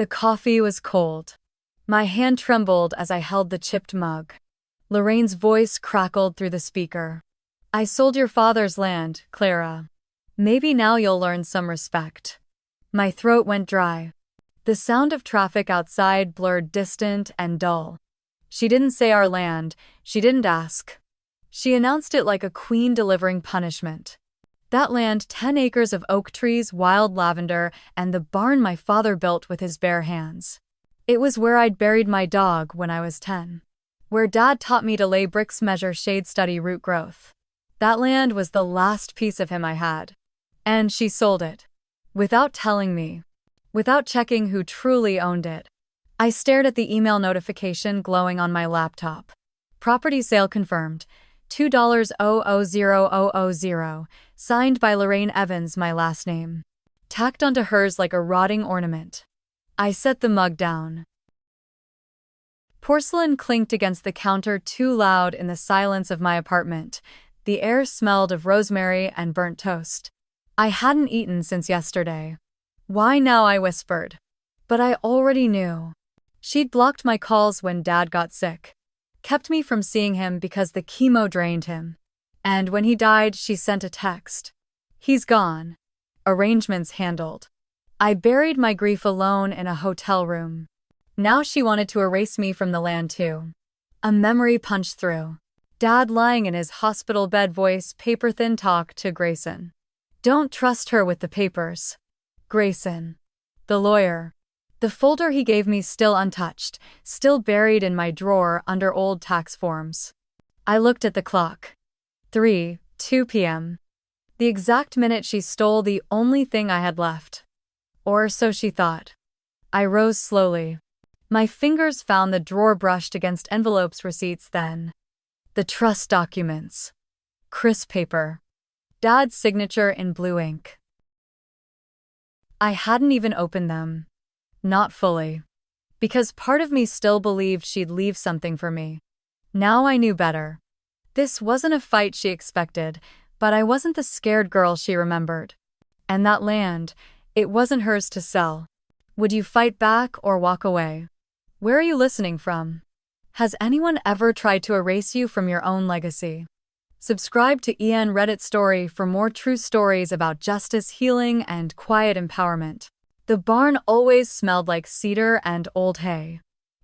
The coffee was cold. My hand trembled as I held the chipped mug. Lorraine's voice crackled through the speaker. I sold your father's land, Clara. Maybe now you'll learn some respect. My throat went dry. The sound of traffic outside blurred distant and dull. She didn't say our land, she didn't ask. She announced it like a queen delivering punishment. That land, 10 acres of oak trees, wild lavender, and the barn my father built with his bare hands. It was where I'd buried my dog when I was 10. Where Dad taught me to lay bricks, measure shade, study root growth. That land was the last piece of him I had. And she sold it. Without telling me. Without checking who truly owned it. I stared at the email notification glowing on my laptop. Property sale confirmed. $2,000,000, signed by Lorraine Evans, my last name. Tacked onto hers like a rotting ornament. I set the mug down. Porcelain clinked against the counter too loud in the silence of my apartment. The air smelled of rosemary and burnt toast. I hadn't eaten since yesterday. Why now, I whispered. But I already knew. She'd blocked my calls when Dad got sick. Kept me from seeing him because the chemo drained him. And when he died, she sent a text. He's gone. Arrangements handled. I buried my grief alone in a hotel room. Now she wanted to erase me from the land too. A memory punched through. Dad lying in his hospital bed, voice paper-thin, talk to Grayson. Don't trust her with the papers. Grayson. The lawyer. The folder he gave me still untouched, still buried in my drawer under old tax forms. I looked at the clock. 2 p.m. The exact minute she stole the only thing I had left. Or so she thought. I rose slowly. My fingers found the drawer brushed against envelopes, receipts, then the trust documents. Crisp paper. Dad's signature in blue ink. I hadn't even opened them. Not fully. Because part of me still believed she'd leave something for me. Now I knew better. This wasn't a fight she expected, but I wasn't the scared girl she remembered. And that land, it wasn't hers to sell. Would you fight back or walk away? Where are you listening from? Has anyone ever tried to erase you from your own legacy? Subscribe to EN Reddit Story for more true stories about justice, healing, and quiet empowerment. The barn always smelled like cedar and old hay.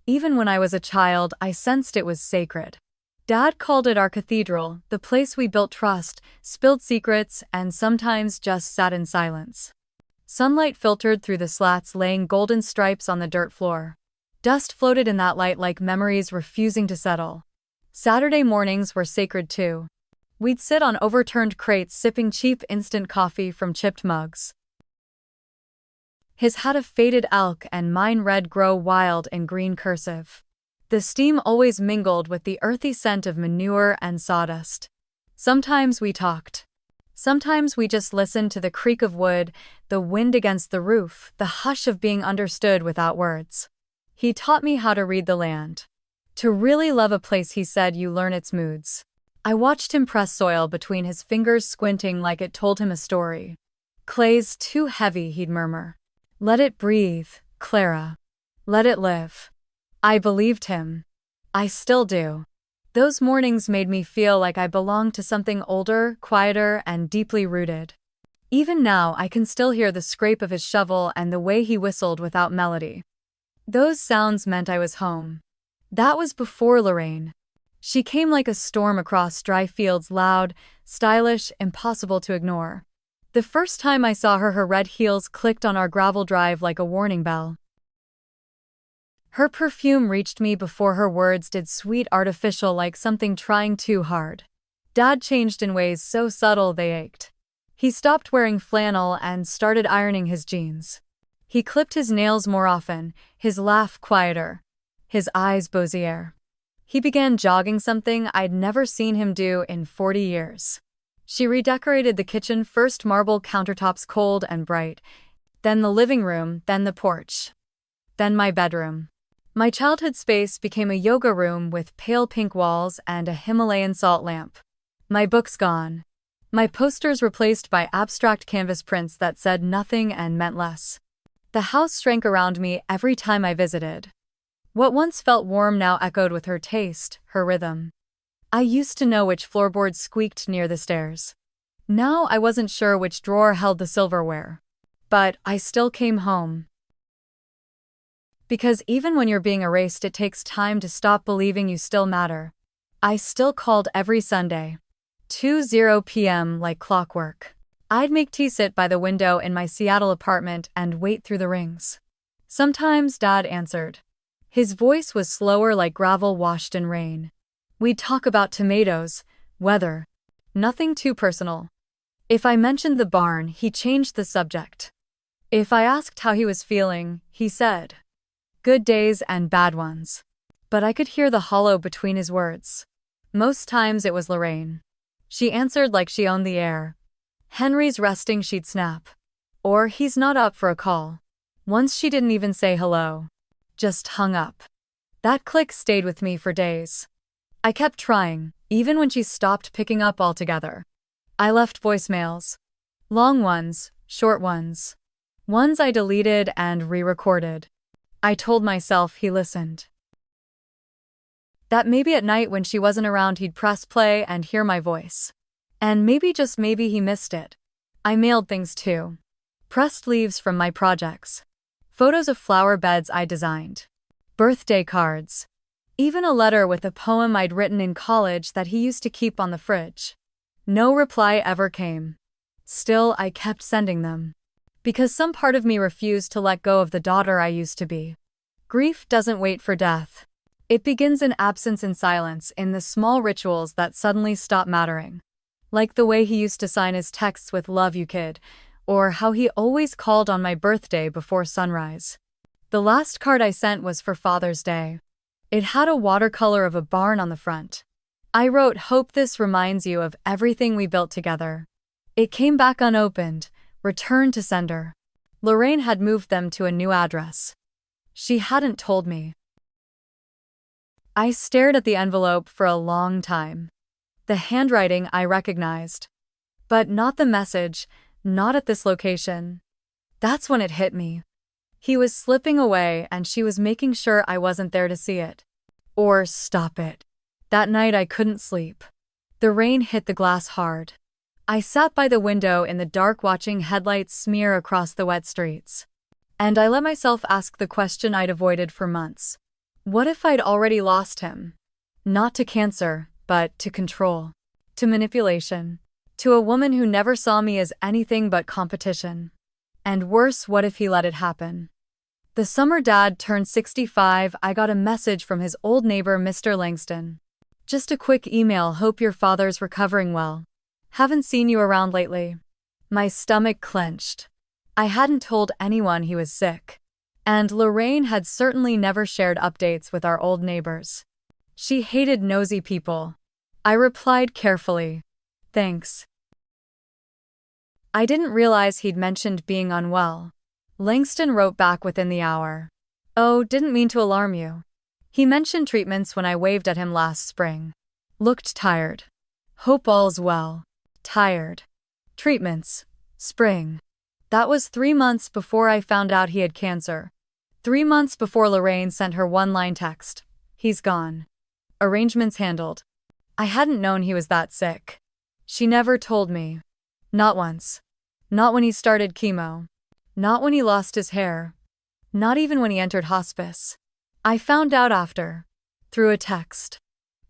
Even when I was a child, I sensed it was sacred. Dad called it our cathedral, the place we built trust, spilled secrets, and sometimes just sat in silence. Sunlight filtered through the slats, laying golden stripes on the dirt floor. Dust floated in that light like memories refusing to settle. Saturday mornings were sacred too. We'd sit on overturned crates sipping cheap instant coffee from chipped mugs. His had a faded elk and mine read "Grow Wild" in green cursive. The steam always mingled with the earthy scent of manure and sawdust. Sometimes we talked. Sometimes we just listened to the creak of wood, the wind against the roof, the hush of being understood without words. He taught me how to read the land. To really love a place, he said, you learn its moods. I watched him press soil between his fingers, squinting like it told him a story. Clay's too heavy, he'd murmur. Let it breathe, Clara. Let it live. I believed him. I still do. Those mornings made me feel like I belonged to something older, quieter, and deeply rooted. Even now, I can still hear the scrape of his shovel and the way he whistled without melody. Those sounds meant I was home. That was before Lorraine. She came like a storm across dry fields, loud, stylish, impossible to ignore. The first time I saw her, her red heels clicked on our gravel drive like a warning bell. Her perfume reached me before her words did, sweet, artificial, like something trying too hard. Dad changed in ways so subtle they ached. He stopped wearing flannel and started ironing his jeans. He clipped his nails more often, his laugh quieter, his eyes Bezier. He began jogging, something I'd never seen him do in 40 years. She redecorated the kitchen, first marble countertops cold and bright, then the living room, then the porch, then my bedroom. My childhood space became a yoga room with pale pink walls and a Himalayan salt lamp. My books gone. My posters replaced by abstract canvas prints that said nothing and meant less. The house shrank around me every time I visited. What once felt warm now echoed with her taste, her rhythm. I used to know which floorboards squeaked near the stairs. Now I wasn't sure which drawer held the silverware. But I still came home. Because even when you're being erased, it takes time to stop believing you still matter. I still called every Sunday. 2:00 p.m. like clockwork. I'd make tea, sit by the window in my Seattle apartment, and wait through the rings. Sometimes Dad answered. His voice was slower, like gravel washed in rain. We'd talk about tomatoes, weather. Nothing too personal. If I mentioned the barn, he changed the subject. If I asked how he was feeling, he said, good days and bad ones. But I could hear the hollow between his words. Most times it was Lorraine. She answered like she owned the air. Henry's resting, she'd snap. Or he's not up for a call. Once she didn't even say hello. Just hung up. That click stayed with me for days. I kept trying, even when she stopped picking up altogether. I left voicemails. Long ones, short ones. Ones I deleted and re-recorded. I told myself he listened. That maybe at night when she wasn't around he'd press play and hear my voice. And maybe, just maybe, he missed it. I mailed things too. Pressed leaves from my projects. Photos of flower beds I designed. Birthday cards. Even a letter with a poem I'd written in college that he used to keep on the fridge. No reply ever came. Still, I kept sending them. Because some part of me refused to let go of the daughter I used to be. Grief doesn't wait for death. It begins in absence, in silence, in the small rituals that suddenly stop mattering. Like the way he used to sign his texts with "Love you, kid," or how he always called on my birthday before sunrise. The last card I sent was for Father's Day. It had a watercolor of a barn on the front. I wrote, hope this reminds you of everything we built together. It came back unopened, returned to sender. Lorraine had moved them to a new address. She hadn't told me. I stared at the envelope for a long time. The handwriting I recognized. But not the message, not at this location. That's when it hit me. He was slipping away and she was making sure I wasn't there to see it. Or stop it. That night I couldn't sleep. The rain hit the glass hard. I sat by the window in the dark watching headlights smear across the wet streets. And I let myself ask the question I'd avoided for months. What if I'd already lost him? Not to cancer, but to control. To manipulation. To a woman who never saw me as anything but competition. And worse, what if he let it happen? The summer Dad turned 65, I got a message from his old neighbor, Mr. Langston. Just a quick email, hope your father's recovering well. Haven't seen you around lately. My stomach clenched. I hadn't told anyone he was sick. And Lorraine had certainly never shared updates with our old neighbors. She hated nosy people. I replied carefully. Thanks. I didn't realize he'd mentioned being unwell. Langston wrote back within the hour. Oh, didn't mean to alarm you. He mentioned treatments when I waved at him last spring. Looked tired. Hope all's well. Tired. Treatments. Spring. That was 3 months before I found out he had cancer. 3 months before Lorraine sent her one-line text. He's gone. Arrangements handled. I hadn't known he was that sick. She never told me. Not once. Not when he started chemo. Not when he lost his hair. Not even when he entered hospice. I found out after. Through a text.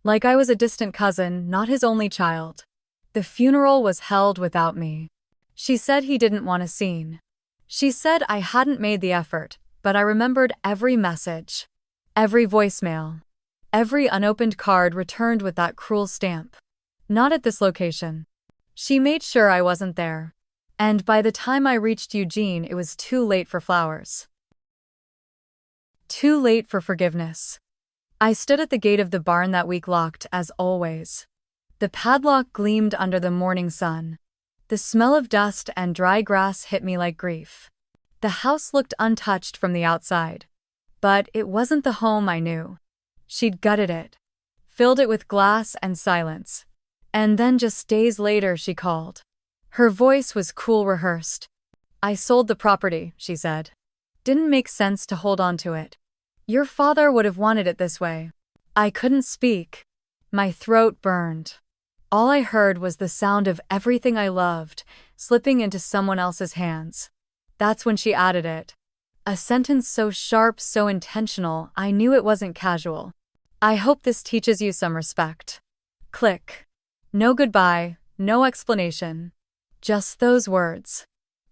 Like I was a distant cousin, not his only child. The funeral was held without me. She said he didn't want a scene. She said I hadn't made the effort, but I remembered every message. Every voicemail. Every unopened card returned with that cruel stamp. Not at this location. She made sure I wasn't there. And by the time I reached Eugene, it was too late for flowers. Too late for forgiveness. I stood at the gate of the barn that week, locked as always. The padlock gleamed under the morning sun. The smell of dust and dry grass hit me like grief. The house looked untouched from the outside. But it wasn't the home I knew. She'd gutted it. Filled it with glass and silence. And then just days later she called. Her voice was cool, rehearsed. I sold the property, she said. Didn't make sense to hold on to it. Your father would have wanted it this way. I couldn't speak. My throat burned. All I heard was the sound of everything I loved slipping into someone else's hands. That's when she added it. A sentence so sharp, so intentional, I knew it wasn't casual. I hope this teaches you some respect. Click. No goodbye, no explanation. Just those words.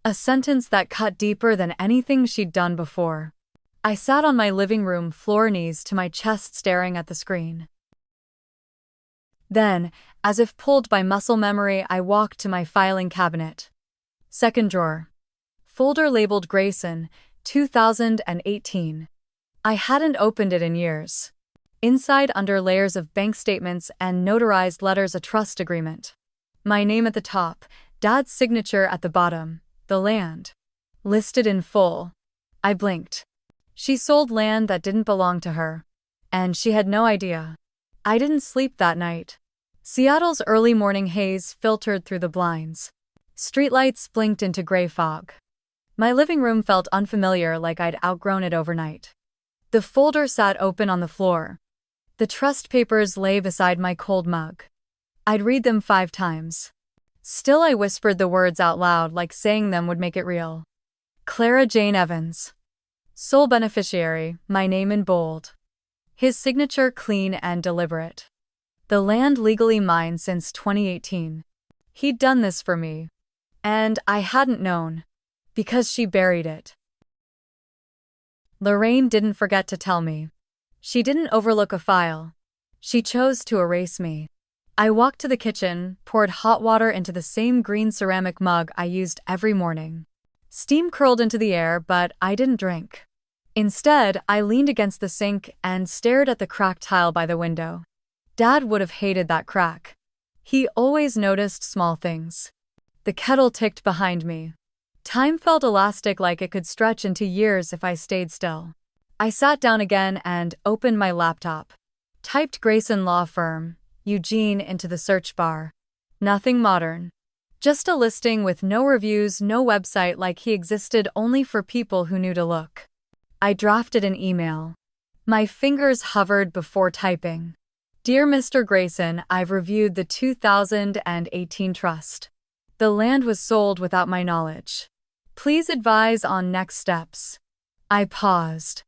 A sentence that cut deeper than anything she'd done before. I sat on my living room floor, knees to my chest, staring at the screen. Then, as if pulled by muscle memory, I walked to my filing cabinet. Second drawer. Folder labeled Grayson, 2018. I hadn't opened it in years. Inside, under layers of bank statements and notarized letters, a trust agreement. My name at the top, Dad's signature at the bottom, the land. Listed in full. I blinked. She sold land that didn't belong to her. And she had no idea. I didn't sleep that night. Seattle's early morning haze filtered through the blinds. Streetlights blinked into gray fog. My living room felt unfamiliar, like I'd outgrown it overnight. The folder sat open on the floor. The trust papers lay beside my cold mug. I'd read them 5 times. Still, I whispered the words out loud, like saying them would make it real. Clara Jane Evans. Sole beneficiary, my name in bold. His signature clean and deliberate. The land legally mine since 2018. He'd done this for me. And I hadn't known. Because she buried it. Lorraine didn't forget to tell me. She didn't overlook a file. She chose to erase me. I walked to the kitchen, poured hot water into the same green ceramic mug I used every morning. Steam curled into the air, but I didn't drink. Instead, I leaned against the sink and stared at the cracked tile by the window. Dad would have hated that crack. He always noticed small things. The kettle ticked behind me. Time felt elastic, like it could stretch into years if I stayed still. I sat down again and opened my laptop. Typed Grayson Law Firm, Eugene into the search bar. Nothing modern. Just a listing with no reviews, no website, like he existed only for people who knew to look. I drafted an email. My fingers hovered before typing. Dear Mr. Grayson, I've reviewed the 2018 trust. The land was sold without my knowledge. Please advise on next steps. I paused.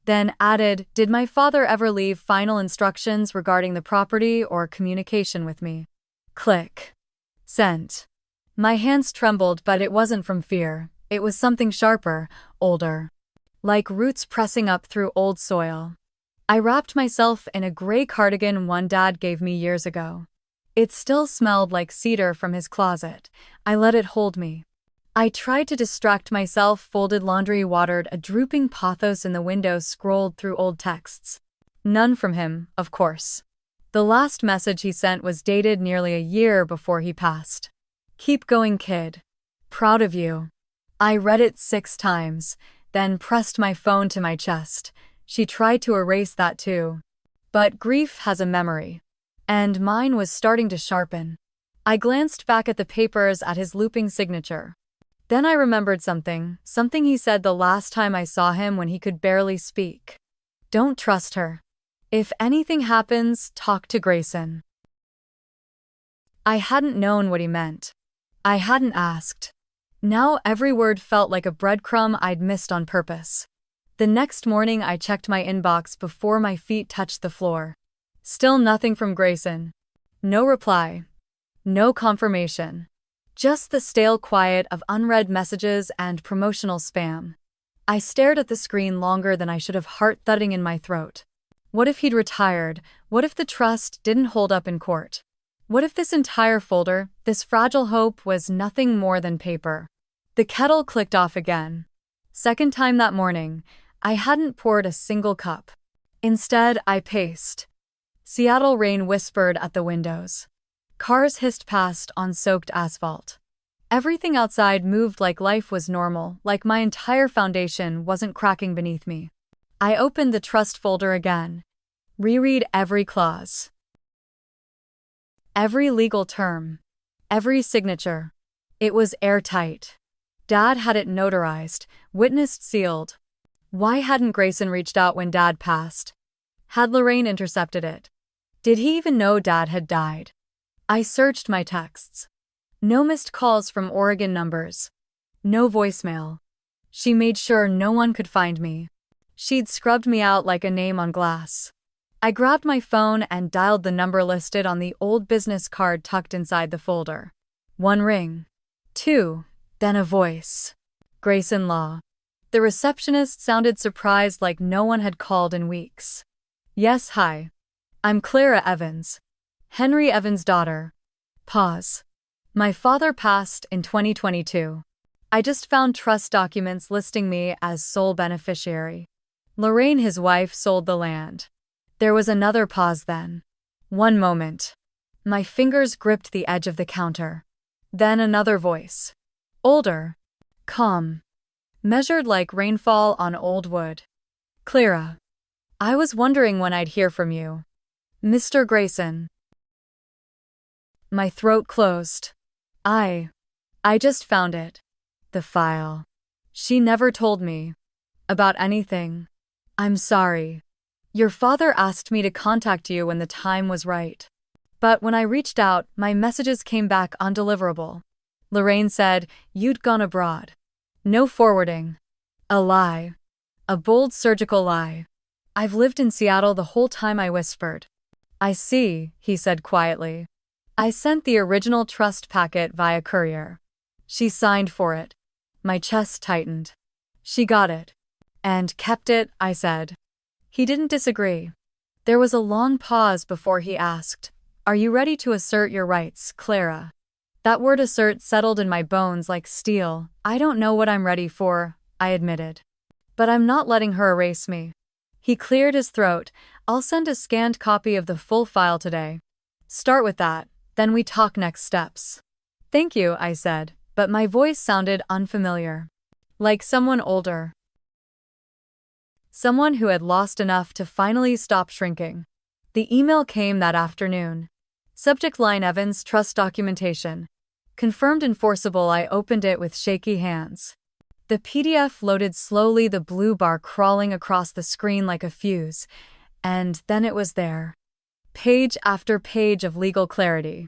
Then added, did my father ever leave final instructions regarding the property or communication with me? Click. Sent. My hands trembled, but it wasn't from fear. It was something sharper, older. Like roots pressing up through old soil. I wrapped myself in a gray cardigan one Dad gave me years ago. It still smelled like cedar from his closet. I let it hold me. I tried to distract myself, folded laundry, watered a drooping pothos in the window, scrolled through old texts. None from him, of course. The last message he sent was dated nearly a year before he passed. Keep going, kid. Proud of you. I read it 6 times, then pressed my phone to my chest. She tried to erase that too. But grief has a memory. And mine was starting to sharpen. I glanced back at the papers, at his looping signature. Then I remembered something he said the last time I saw him, when he could barely speak. Don't trust her. If anything happens, talk to Grayson. I hadn't known what he meant. I hadn't asked. Now every word felt like a breadcrumb I'd missed on purpose. The next morning I checked my inbox before my feet touched the floor. Still nothing from Grayson. No reply. No confirmation. Just the stale quiet of unread messages and promotional spam. I stared at the screen longer than I should have, heart thudding in my throat. What if he'd retired? What if the trust didn't hold up in court? What if this entire folder, this fragile hope, was nothing more than paper? The kettle clicked off again. Second time that morning. I hadn't poured a single cup. Instead, I paced. Seattle rain whispered at the windows. Cars hissed past on soaked asphalt. Everything outside moved like life was normal, like my entire foundation wasn't cracking beneath me. I opened the trust folder again. Reread every clause. Every legal term. Every signature. It was airtight. Dad had it notarized, witnessed, sealed. Why hadn't Grayson reached out when Dad passed? Had Lorraine intercepted it? Did he even know Dad had died? I searched my texts. No missed calls from Oregon numbers. No voicemail. She made sure no one could find me. She'd scrubbed me out like a name on glass. I grabbed my phone and dialed the number listed on the old business card tucked inside the folder. 1 ring. 2. Then a voice. Grayson Law. The receptionist sounded surprised, like no one had called in weeks. Yes, hi. I'm Clara Evans. Henry Evans' daughter. Pause. My father passed in 2022. I just found trust documents listing me as sole beneficiary. Lorraine, his wife, sold the land. There was another pause then. 1 moment. My fingers gripped the edge of the counter. Then another voice. Older. Calm. Measured like rainfall on old wood. Clara. I was wondering when I'd hear from you. Mr. Grayson. My throat closed. I just found it. The file. She never told me. About anything. I'm sorry. Your father asked me to contact you when the time was right. But when I reached out, my messages came back undeliverable. Lorraine said, you'd gone abroad. No forwarding. A lie. A bold surgical lie. I've lived in Seattle the whole time, I whispered. I see, he said quietly. I sent the original trust packet via courier. She signed for it. My chest tightened. She got it. And kept it, I said. He didn't disagree. There was a long pause before he asked, are you ready to assert your rights, Clara? That word assert settled in my bones like steel. I don't know what I'm ready for, I admitted. But I'm not letting her erase me. He cleared his throat. I'll send a scanned copy of the full file today. Start with that, then we talk next steps. Thank you, I said, but my voice sounded unfamiliar. Like someone older. Someone who had lost enough to finally stop shrinking. The email came that afternoon. Subject line Evans Trust Documentation. Confirmed enforceable. I opened it with shaky hands. The PDF loaded slowly, the blue bar crawling across the screen like a fuse. And then it was there. Page after page of legal clarity.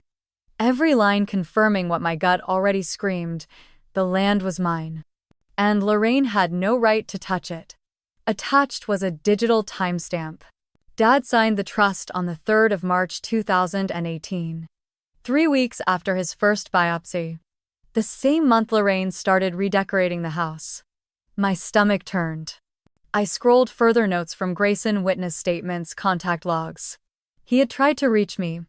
Every line confirming what my gut already screamed. The land was mine. And Lorraine had no right to touch it. Attached was a digital timestamp. Dad signed the trust on the 3rd of March 2018. 3 weeks after his first biopsy. The same month Lorraine started redecorating the house. My stomach turned. I scrolled further: notes from Grayson, witness statements, contact logs. He had tried to reach me.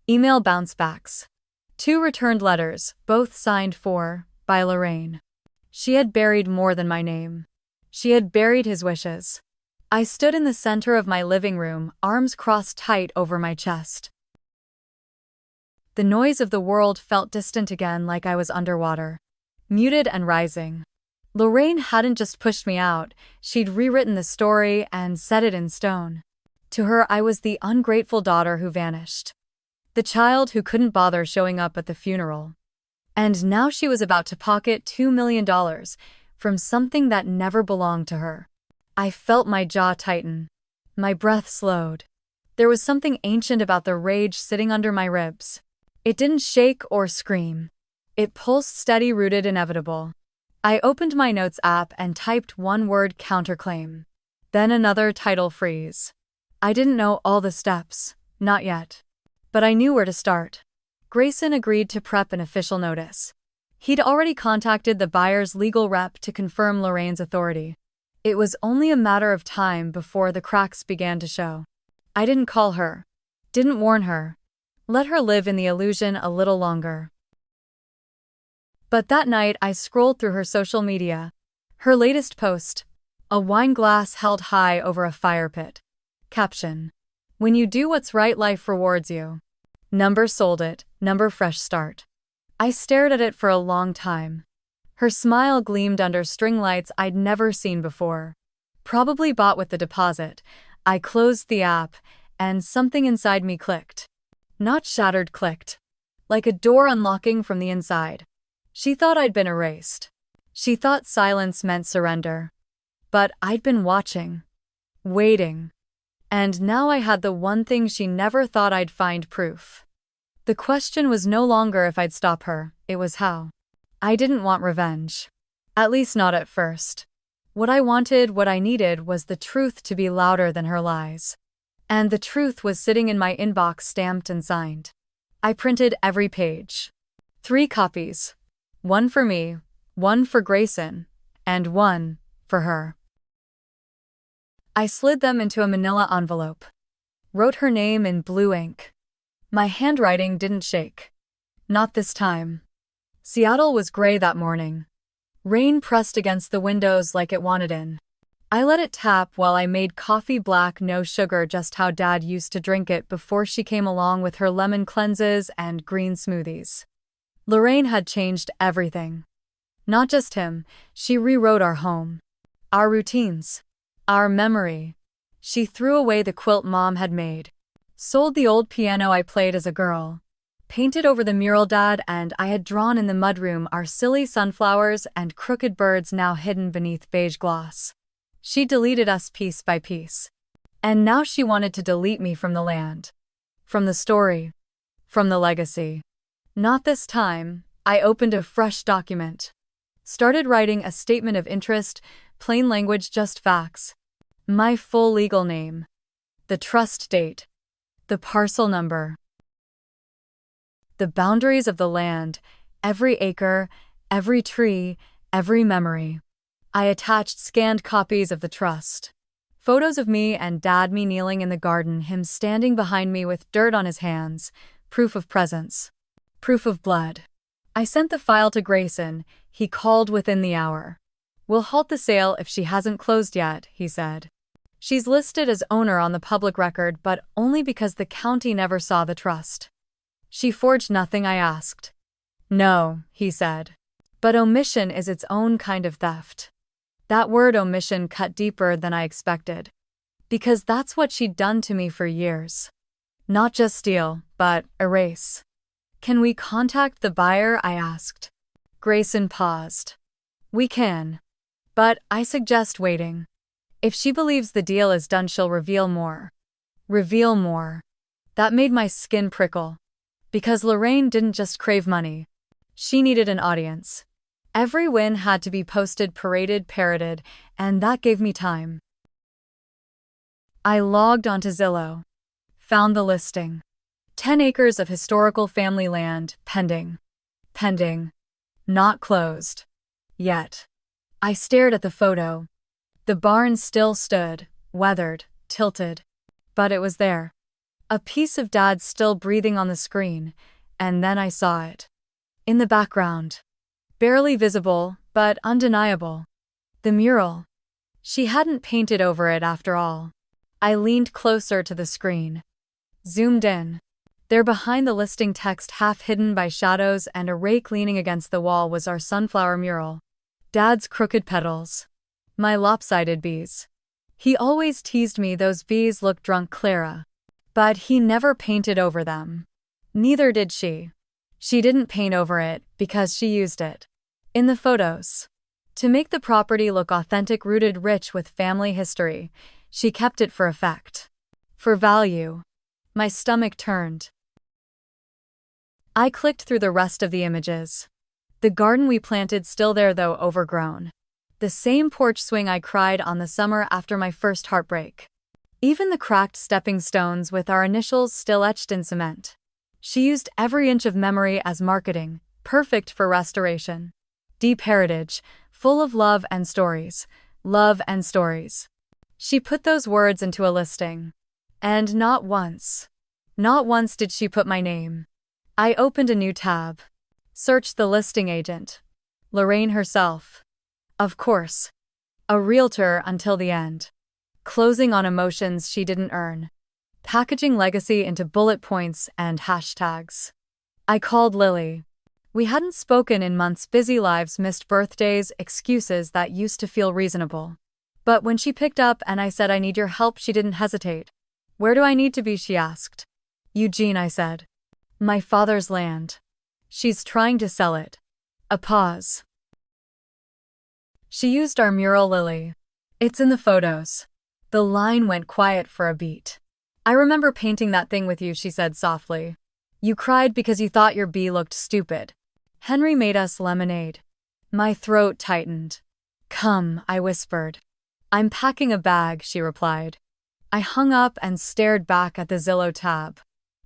Email bounce backs. 2 returned letters, both signed for, by Lorraine. She had buried more than my name. She had buried his wishes. I stood in the center of my living room, arms crossed tight over my chest. The noise of the world felt distant again, like I was underwater. Muted and rising. Lorraine hadn't just pushed me out, she'd rewritten the story and set it in stone. To her, I was the ungrateful daughter who vanished. The child who couldn't bother showing up at the funeral. And now she was about to pocket $2 million from something that never belonged to her. I felt my jaw tighten. My breath slowed. There was something ancient about the rage sitting under my ribs. It didn't shake or scream. It pulsed steady, rooted, inevitable. I opened my notes app and typed one word: counterclaim. Then another: title freeze. I didn't know all the steps, not yet. But I knew where to start. Grayson agreed to prep an official notice. He'd already contacted the buyer's legal rep to confirm Lorraine's authority. It was only a matter of time before the cracks began to show. I didn't call her. Didn't warn her. Let her live in the illusion a little longer. But that night I scrolled through her social media. Her latest post. A wine glass held high over a fire pit. Caption. When you do what's right, life rewards you. Number sold it, number fresh start. I stared at it for a long time. Her smile gleamed under string lights I'd never seen before. Probably bought with the deposit. I closed the app, and something inside me clicked. Not shattered, clicked. Like a door unlocking from the inside. She thought I'd been erased. She thought silence meant surrender. But I'd been watching, waiting, and now I had the one thing she never thought I'd find: proof. The question was no longer if I'd stop her, it was how. I didn't want revenge. At least not at first. What I wanted, what I needed, was the truth to be louder than her lies. And the truth was sitting in my inbox, stamped and signed. I printed every page. 3 copies. One for me, one for Grayson, and one for her. I slid them into a manila envelope. Wrote her name in blue ink. My handwriting didn't shake. Not this time. Seattle was gray that morning. Rain pressed against the windows like it wanted in. I let it tap while I made coffee black, no sugar, just how Dad used to drink it before she came along with her lemon cleanses and green smoothies. Lorraine had changed everything. Not just him, she rewrote our home. Our routines. Our memory. She threw away the quilt Mom had made. Sold the old piano I played as a girl. Painted over the mural Dad and I had drawn in the mudroom, our silly sunflowers and crooked birds now hidden beneath beige gloss. She deleted us piece by piece. And now she wanted to delete me from the land. From the story. From the legacy. Not this time. I opened a fresh document. Started writing a statement of interest, plain language, just facts. My full legal name. The trust date. The parcel number. The boundaries of the land, every acre, every tree, every memory. I attached scanned copies of the trust. Photos of me and Dad, me kneeling in the garden, him standing behind me with dirt on his hands, proof of presence. Proof of blood. I sent the file to Grayson. He called within the hour. We'll halt the sale if she hasn't closed yet, he said. She's listed as owner on the public record, but only because the county never saw the trust. She forged nothing, I asked. No, he said. But omission is its own kind of theft. That word omission cut deeper than I expected. Because that's what she'd done to me for years. Not just steal, but erase. Can we contact the buyer? I asked. Grayson paused. We can. But I suggest waiting. If she believes the deal is done, she'll reveal more. Reveal more. That made my skin prickle. Because Lorraine didn't just crave money. She needed an audience. Every win had to be posted, paraded, parroted, and that gave me time. I logged onto Zillow. Found the listing. 10 acres of historical family land, pending. Pending. Not closed. Yet. I stared at the photo. The barn still stood, weathered, tilted. But it was there. A piece of Dad still breathing on the screen, and then I saw it. In the background. Barely visible, but undeniable. The mural. She hadn't painted over it after all. I leaned closer to the screen. Zoomed in. There behind the listing text, half hidden by shadows and a rake leaning against the wall, was our sunflower mural. Dad's crooked petals. My lopsided bees. He always teased me those bees looked drunk, Clara. But he never painted over them. Neither did she. She didn't paint over it because she used it. In the photos. To make the property look authentic, rooted, rich with family history, she kept it for effect. For value. My stomach turned. I clicked through the rest of the images. The garden we planted still there, though overgrown. The same porch swing I cried on the summer after my first heartbreak. Even the cracked stepping stones with our initials still etched in cement. She used every inch of memory as marketing, perfect for restoration. Deep heritage, full of love and stories. Love and stories. She put those words into a listing. And not once did she put my name. I opened a new tab. Searched the listing agent. Lorraine herself. Of course. A realtor until the end. Closing on emotions she didn't earn. Packaging legacy into bullet points and hashtags. I called Lily. We hadn't spoken in months, busy lives, missed birthdays, excuses that used to feel reasonable. But when she picked up and I said, I need your help, she didn't hesitate. Where do I need to be? She asked. Eugene, I said. My father's land. She's trying to sell it. A pause. She used our mural lily. It's in the photos. The line went quiet for a beat. I remember painting that thing with you, she said softly. You cried because you thought your bee looked stupid. Henry made us lemonade. My throat tightened. Come, I whispered. I'm packing a bag, she replied. I hung up and stared back at the Zillow tab.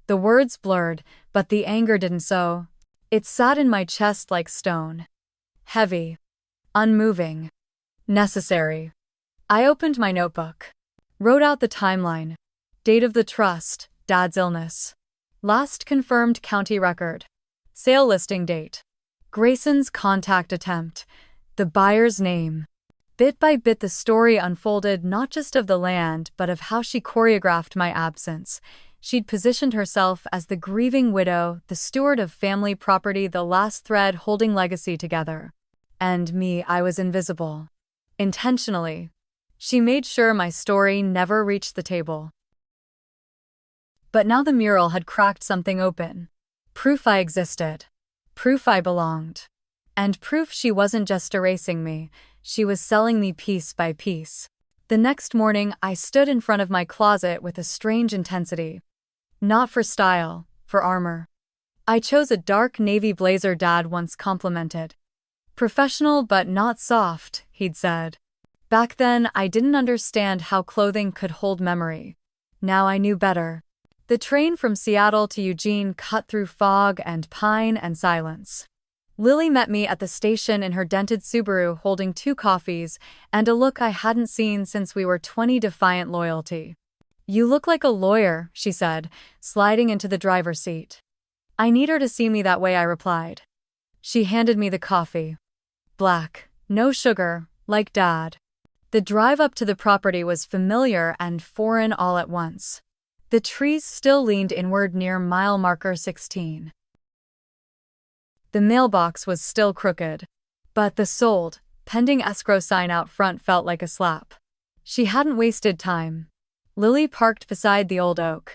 The words blurred, but the anger didn't so. It sat in my chest like stone. Heavy. Unmoving. Necessary. I opened my notebook. Wrote out the timeline. Date of the trust, Dad's illness. Last confirmed county record. Sale listing date. Grayson's contact attempt. The buyer's name. Bit by bit the story unfolded, not just of the land, but of how she choreographed my absence. She'd positioned herself as the grieving widow, the steward of family property, the last thread holding legacy together. And me, I was invisible. Intentionally. She made sure my story never reached the table. But now the mural had cracked something open. Proof I existed. Proof I belonged. And proof she wasn't just erasing me, she was selling me piece by piece. The next morning, I stood in front of my closet with a strange intensity. Not for style, for armor. I chose a dark navy blazer Dad once complimented. Professional but not soft, he'd said. Back then, I didn't understand how clothing could hold memory. Now I knew better. The train from Seattle to Eugene cut through fog and pine and silence. Lily met me at the station in her dented Subaru holding 2 coffees and a look I hadn't seen since we were 20, defiant loyalty. You look like a lawyer, she said, sliding into the driver's seat. I need her to see me that way, I replied. She handed me the coffee. Black, no sugar, like Dad. The drive up to the property was familiar and foreign all at once. The trees still leaned inward near mile marker 16. The mailbox was still crooked. But the sold, pending escrow sign out front felt like a slap. She hadn't wasted time. Lily parked beside the old oak.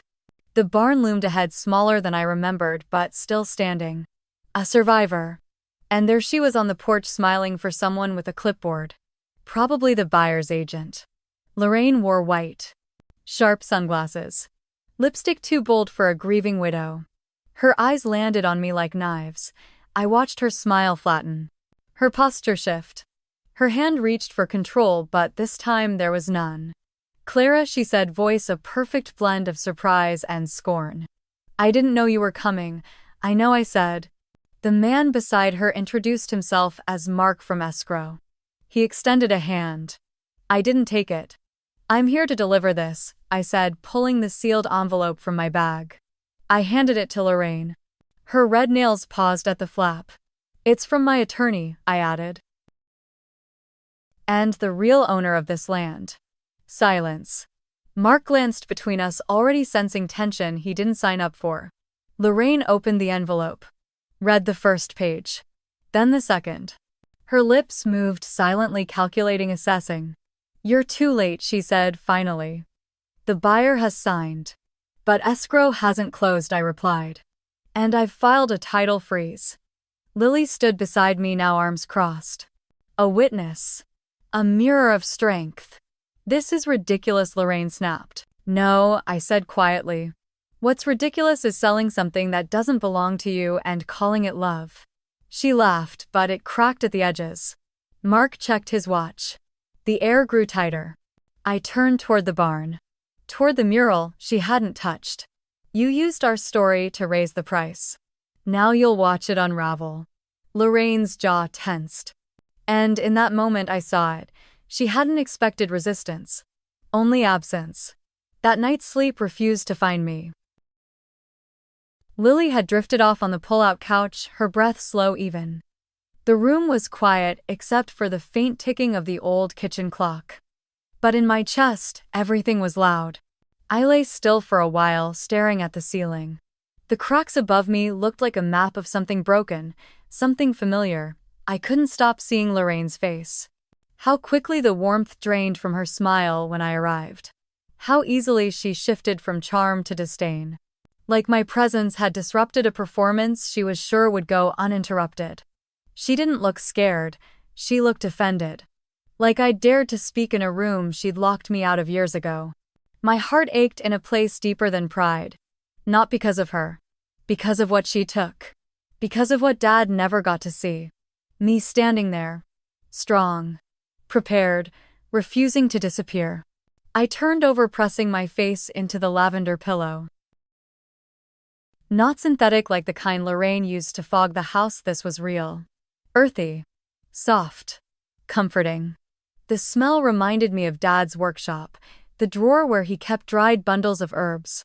The barn loomed ahead, smaller than I remembered, but still standing. A survivor. And there she was on the porch smiling for someone with a clipboard. Probably the buyer's agent. Lorraine wore white. Sharp sunglasses. Lipstick too bold for a grieving widow. Her eyes landed on me like knives. I watched her smile flatten. Her posture shift. Her hand reached for control, but this time there was none. Clara, she said, voice a perfect blend of surprise and scorn. I didn't know you were coming. I know, I said. The man beside her introduced himself as Mark from escrow. He extended a hand. I didn't take it. I'm here to deliver this, I said, pulling the sealed envelope from my bag. I handed it to Lorraine. Her red nails paused at the flap. It's from my attorney, I added. And the real owner of this land. Silence. Mark glanced between us, already sensing tension he didn't sign up for. Lorraine opened the envelope. Read the first page. Then the second. Her lips moved silently, calculating, assessing. You're too late, she said finally. The buyer has signed. But escrow hasn't closed, I replied. And I've filed a title freeze. Lily stood beside me, now arms crossed. A witness. A mirror of strength. This is ridiculous, Lorraine snapped. No, I said quietly. What's ridiculous is selling something that doesn't belong to you and calling it love. She laughed, but it cracked at the edges. Mark checked his watch. The air grew tighter. I turned toward the barn. Toward the mural she hadn't touched. You used our story to raise the price. Now you'll watch it unravel. Lorraine's jaw tensed. And in that moment I saw it. She hadn't expected resistance. Only absence. That night's sleep refused to find me. Lily had drifted off on the pull-out couch, her breath slow, even. The room was quiet except for the faint ticking of the old kitchen clock. But in my chest, everything was loud. I lay still for a while, staring at the ceiling. The cracks above me looked like a map of something broken, something familiar. I couldn't stop seeing Lorraine's face. How quickly the warmth drained from her smile when I arrived. How easily she shifted from charm to disdain. Like my presence had disrupted a performance she was sure would go uninterrupted. She didn't look scared, she looked offended. Like I'd dared to speak in a room she'd locked me out of years ago. My heart ached in a place deeper than pride. Not because of her. Because of what she took. Because of what Dad never got to see. Me standing there. Strong. Prepared. Refusing to disappear. I turned over, pressing my face into the lavender pillow. Not synthetic like the kind Lorraine used to fog the house, this was real. Earthy. Soft. Comforting. The smell reminded me of Dad's workshop, the drawer where he kept dried bundles of herbs.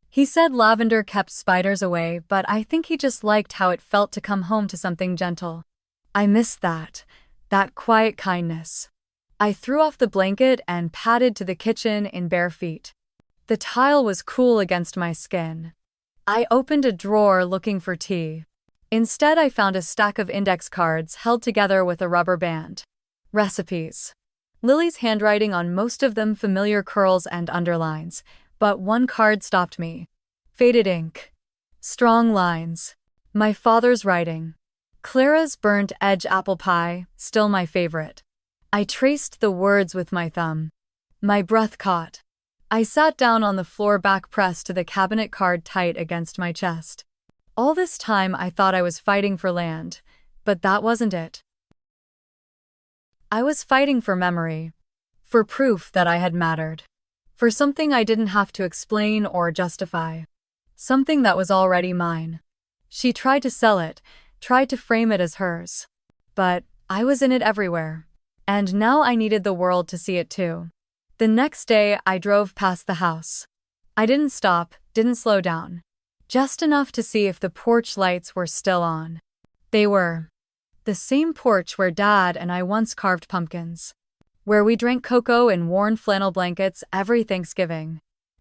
He said lavender kept spiders away, but I think he just liked how it felt to come home to something gentle. I missed that quiet kindness. I threw off the blanket and padded to the kitchen in bare feet. The tile was cool against my skin. I opened a drawer looking for tea. Instead, I found a stack of index cards held together with a rubber band. Recipes. Lily's handwriting on most of them, familiar curls and underlines, but one card stopped me. Faded ink. Strong lines. My father's writing. Clara's burnt edge apple pie, still my favorite. I traced the words with my thumb. My breath caught. I sat down on the floor, back pressed to the cabinet, card tight against my chest. All this time I thought I was fighting for land, but that wasn't it. I was fighting for memory. For proof that I had mattered. For something I didn't have to explain or justify. Something that was already mine. She tried to sell it, tried to frame it as hers. But I was in it everywhere. And now I needed the world to see it too. The next day, I drove past the house. I didn't stop, didn't slow down. Just enough to see if the porch lights were still on. They were. The same porch where Dad and I once carved pumpkins. Where we drank cocoa in worn flannel blankets every Thanksgiving.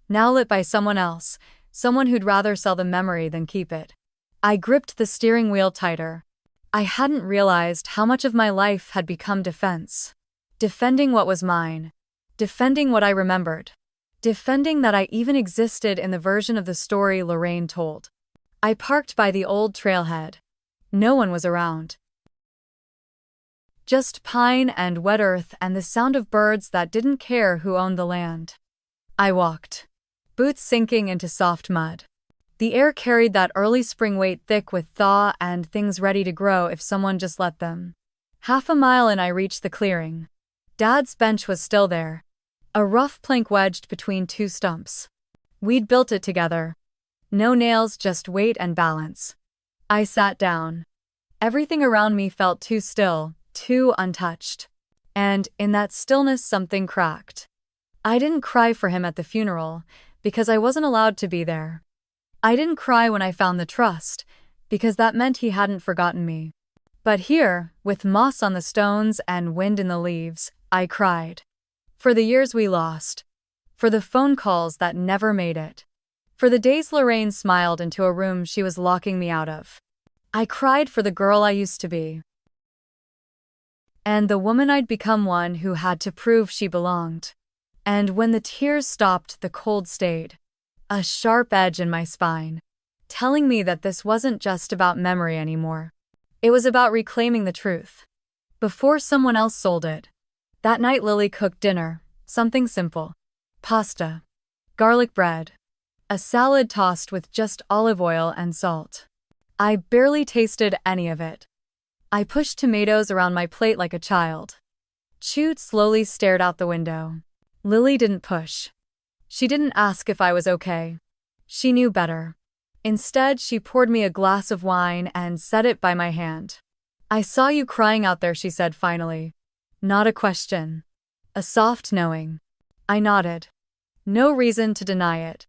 Now lit by someone else, someone who'd rather sell the memory than keep it. I gripped the steering wheel tighter. I hadn't realized how much of my life had become defense. Defending what was mine. Defending what I remembered. Defending that I even existed in the version of the story Lorraine told. I parked by the old trailhead. No one was around. Just pine and wet earth and the sound of birds that didn't care who owned the land. I walked. Boots sinking into soft mud. The air carried that early spring weight, thick with thaw and things ready to grow if someone just let them. Half a mile in, I reached the clearing. Dad's bench was still there. A rough plank wedged between two stumps. We'd built it together. No nails, just weight and balance. I sat down. Everything around me felt too still, too untouched. And in that stillness something cracked. I didn't cry for him at the funeral, because I wasn't allowed to be there. I didn't cry when I found the trust, because that meant he hadn't forgotten me. But here, with moss on the stones and wind in the leaves, I cried. For the years we lost. For the phone calls that never made it. For the days Lorraine smiled into a room she was locking me out of. I cried for the girl I used to be. And the woman I'd become, one who had to prove she belonged. And when the tears stopped, the cold stayed. A sharp edge in my spine. Telling me that this wasn't just about memory anymore. It was about reclaiming the truth. Before someone else sold it. That night Lily cooked dinner. Something simple. Pasta. Garlic bread. A salad tossed with just olive oil and salt. I barely tasted any of it. I pushed tomatoes around my plate like a child. Chewed slowly, stared out the window. Lily didn't push. She didn't ask if I was okay. She knew better. Instead, she poured me a glass of wine and set it by my hand. I saw you crying out there, she said finally. Not a question. A soft knowing. I nodded. No reason to deny it.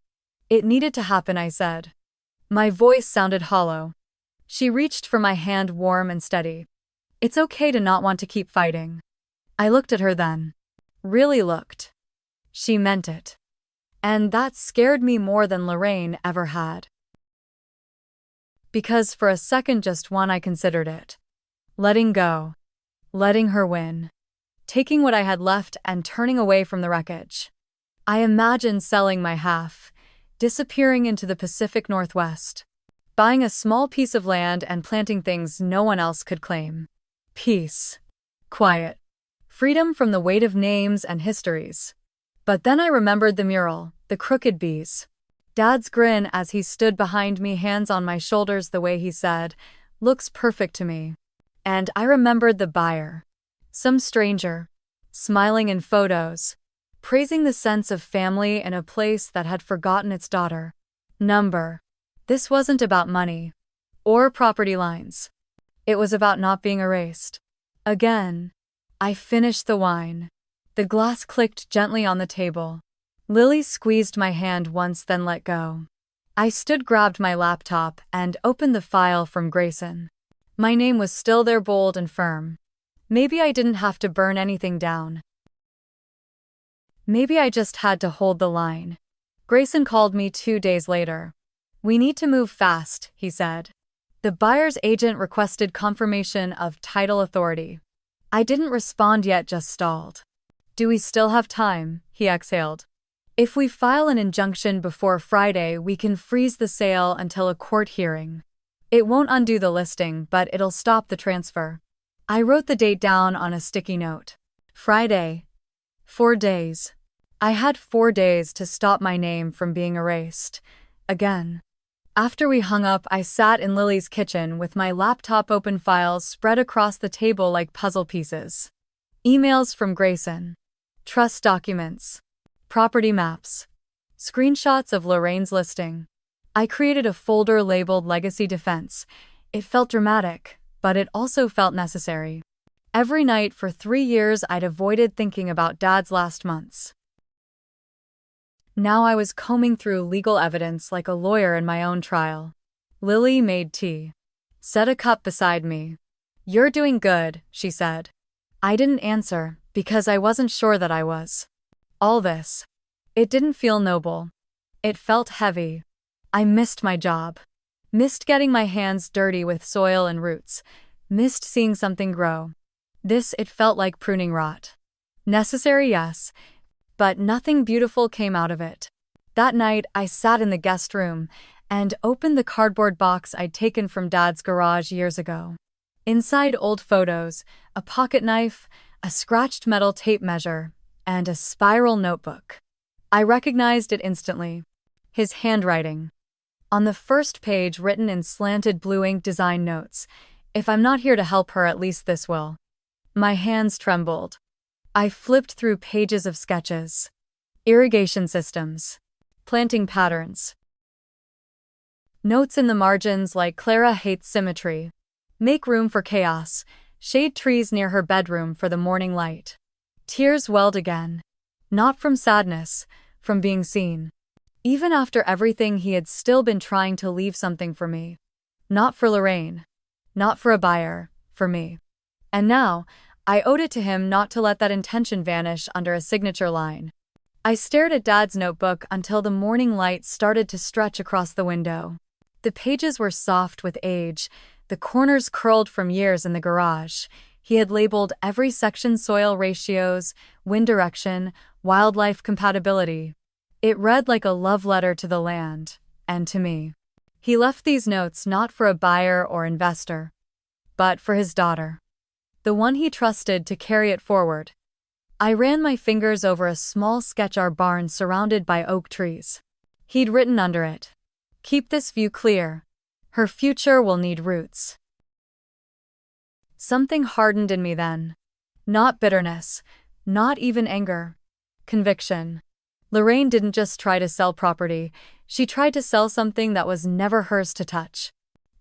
It needed to happen, I said. My voice sounded hollow. She reached for my hand, warm and steady. It's okay to not want to keep fighting. I looked at her then. Really looked. She meant it. And that scared me more than Lorraine ever had. Because for a second, just one, I considered it. Letting go. Letting her win. Taking what I had left and turning away from the wreckage. I imagined selling my half, disappearing into the Pacific Northwest. Buying a small piece of land and planting things no one else could claim. Peace. Quiet. freedom from the weight of names and histories. But then I remembered the mural, the crooked bees. Dad's grin as he stood behind me, hands on my shoulders, the way he said, "Looks perfect to me." And I remembered the buyer. Some stranger, smiling in photos, praising the sense of family in a place that had forgotten its daughter. Number. This wasn't about money or property lines. It was about not being erased. Again. I finished the wine. The glass clicked gently on the table. Lily squeezed my hand once, then let go. I stood, grabbed my laptop, and opened the file from Grayson. My name was still there, bold and firm. Maybe I didn't have to burn anything down. Maybe I just had to hold the line. Grayson called me 2 days later. "We need to move fast," he said. The buyer's agent requested confirmation of title authority. I didn't respond yet, just stalled. "Do we still have time?" he exhaled. "If we file an injunction before Friday, we can freeze the sale until a court hearing. It won't undo the listing, but it'll stop the transfer." I wrote the date down on a sticky note. Friday. 4 days. I had 4 days to stop my name from being erased. Again. After we hung up, I sat in Lily's kitchen with my laptop open, files spread across the table like puzzle pieces. Emails from Grayson. Trust documents. Property maps. Screenshots of Lorraine's listing. I created a folder labeled Legacy Defense. It felt dramatic, but it also felt necessary. Every night for 3 years I'd avoided thinking about Dad's last months. Now I was combing through legal evidence like a lawyer in my own trial. Lily made tea. Set a cup beside me. "You're doing good," she said. I didn't answer, because I wasn't sure that I was. All this. It didn't feel noble. It felt heavy. I missed my job. Missed getting my hands dirty with soil and roots. Missed seeing something grow. It felt like pruning rot. Necessary, yes, but nothing beautiful came out of it. That night, I sat in the guest room and opened the cardboard box I'd taken from Dad's garage years ago. Inside, old photos, a pocket knife, a scratched metal tape measure, and a spiral notebook. I recognized it instantly. His handwriting. On the first page, written in slanted blue ink design notes, "If I'm not here to help her, at least this will." My hands trembled. I flipped through pages of sketches. Irrigation systems. Planting patterns. Notes in the margins like "Clara hates symmetry. Make room for chaos. Shade trees near her bedroom for the morning light." Tears welled again. Not from sadness, from being seen. Even after everything, he had still been trying to leave something for me. Not for Lorraine. Not for a buyer, for me. And now, I owed it to him not to let that intention vanish under a signature line. I stared at Dad's notebook until the morning light started to stretch across the window. The pages were soft with age, the corners curled from years in the garage. He had labeled every section: soil ratios, wind direction, wildlife compatibility. It read like a love letter to the land, and to me. He left these notes not for a buyer or investor, but for his daughter. The one he trusted to carry it forward. I ran my fingers over a small sketch: our barn surrounded by oak trees. He'd written under it, "Keep this view clear. Her future will need roots." Something hardened in me then. Not bitterness, not even anger. Conviction. Lorraine didn't just try to sell property, she tried to sell something that was never hers to touch.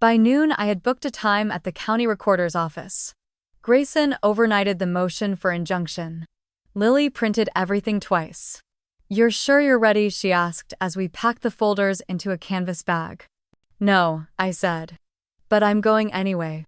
By noon, I had booked a time at the county recorder's office. Grayson overnighted the motion for injunction. Lily printed everything twice. "You're sure you're ready?" she asked as we packed the folders into a canvas bag. "No," I said. "But I'm going anyway."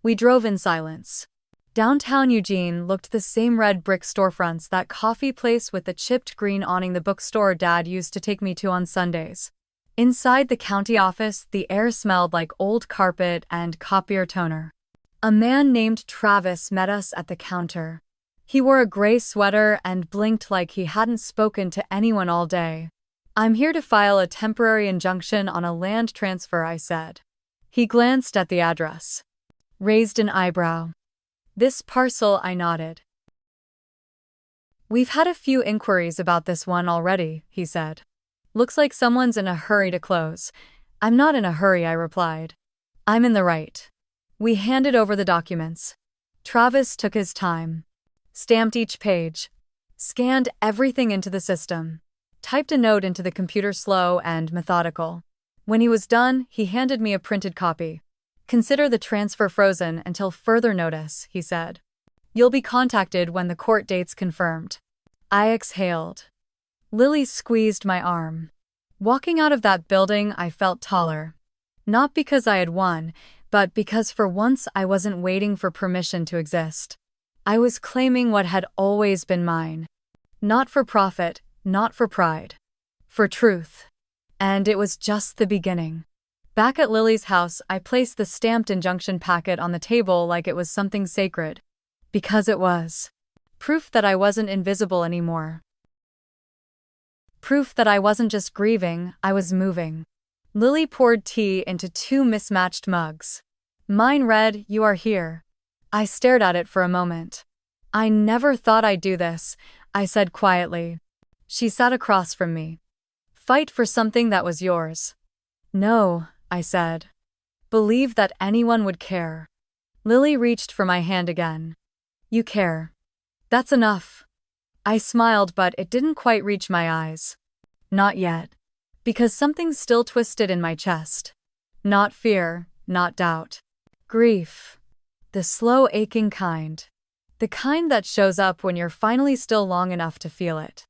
We drove in silence. Downtown Eugene looked the same: red brick storefronts, that coffee place with the chipped green awning, the bookstore Dad used to take me to on Sundays. Inside the county office, the air smelled like old carpet and copier toner. A man named Travis met us at the counter. He wore a gray sweater and blinked like he hadn't spoken to anyone all day. "I'm here to file a temporary injunction on a land transfer," I said. He glanced at the address. Raised an eyebrow. "This parcel," I nodded. We've had a few inquiries about this one already, he said. Looks like someone's in a hurry to close. I'm not in a hurry, I replied. I'm in the right. We handed over the documents. Travis took his time. Stamped each page. Scanned everything into the system. Typed a note into the computer slow and methodical. When he was done, he handed me a printed copy. Consider the transfer frozen until further notice, he said. You'll be contacted when the court date's confirmed. I exhaled. Lily squeezed my arm. Walking out of that building, I felt taller. Not because I had won, but because for once I wasn't waiting for permission to exist. I was claiming what had always been mine. Not for profit, not for pride. For truth. And it was just the beginning. Back at Lily's house, I placed the stamped injunction packet on the table like it was something sacred. Because it was. Proof that I wasn't invisible anymore. Proof that I wasn't just grieving, I was moving. Lily poured tea into 2 mismatched mugs. Mine read, "You are here." I stared at it for a moment. I never thought I'd do this, I said quietly. She sat across from me. Fight for something that was yours. No, I said. Believe that anyone would care. Lily reached for my hand again. You care. That's enough. I smiled, but it didn't quite reach my eyes. Not yet. Because something still twisted in my chest. Not fear, not doubt. Grief. The slow aching kind. The kind that shows up when you're finally still long enough to feel it.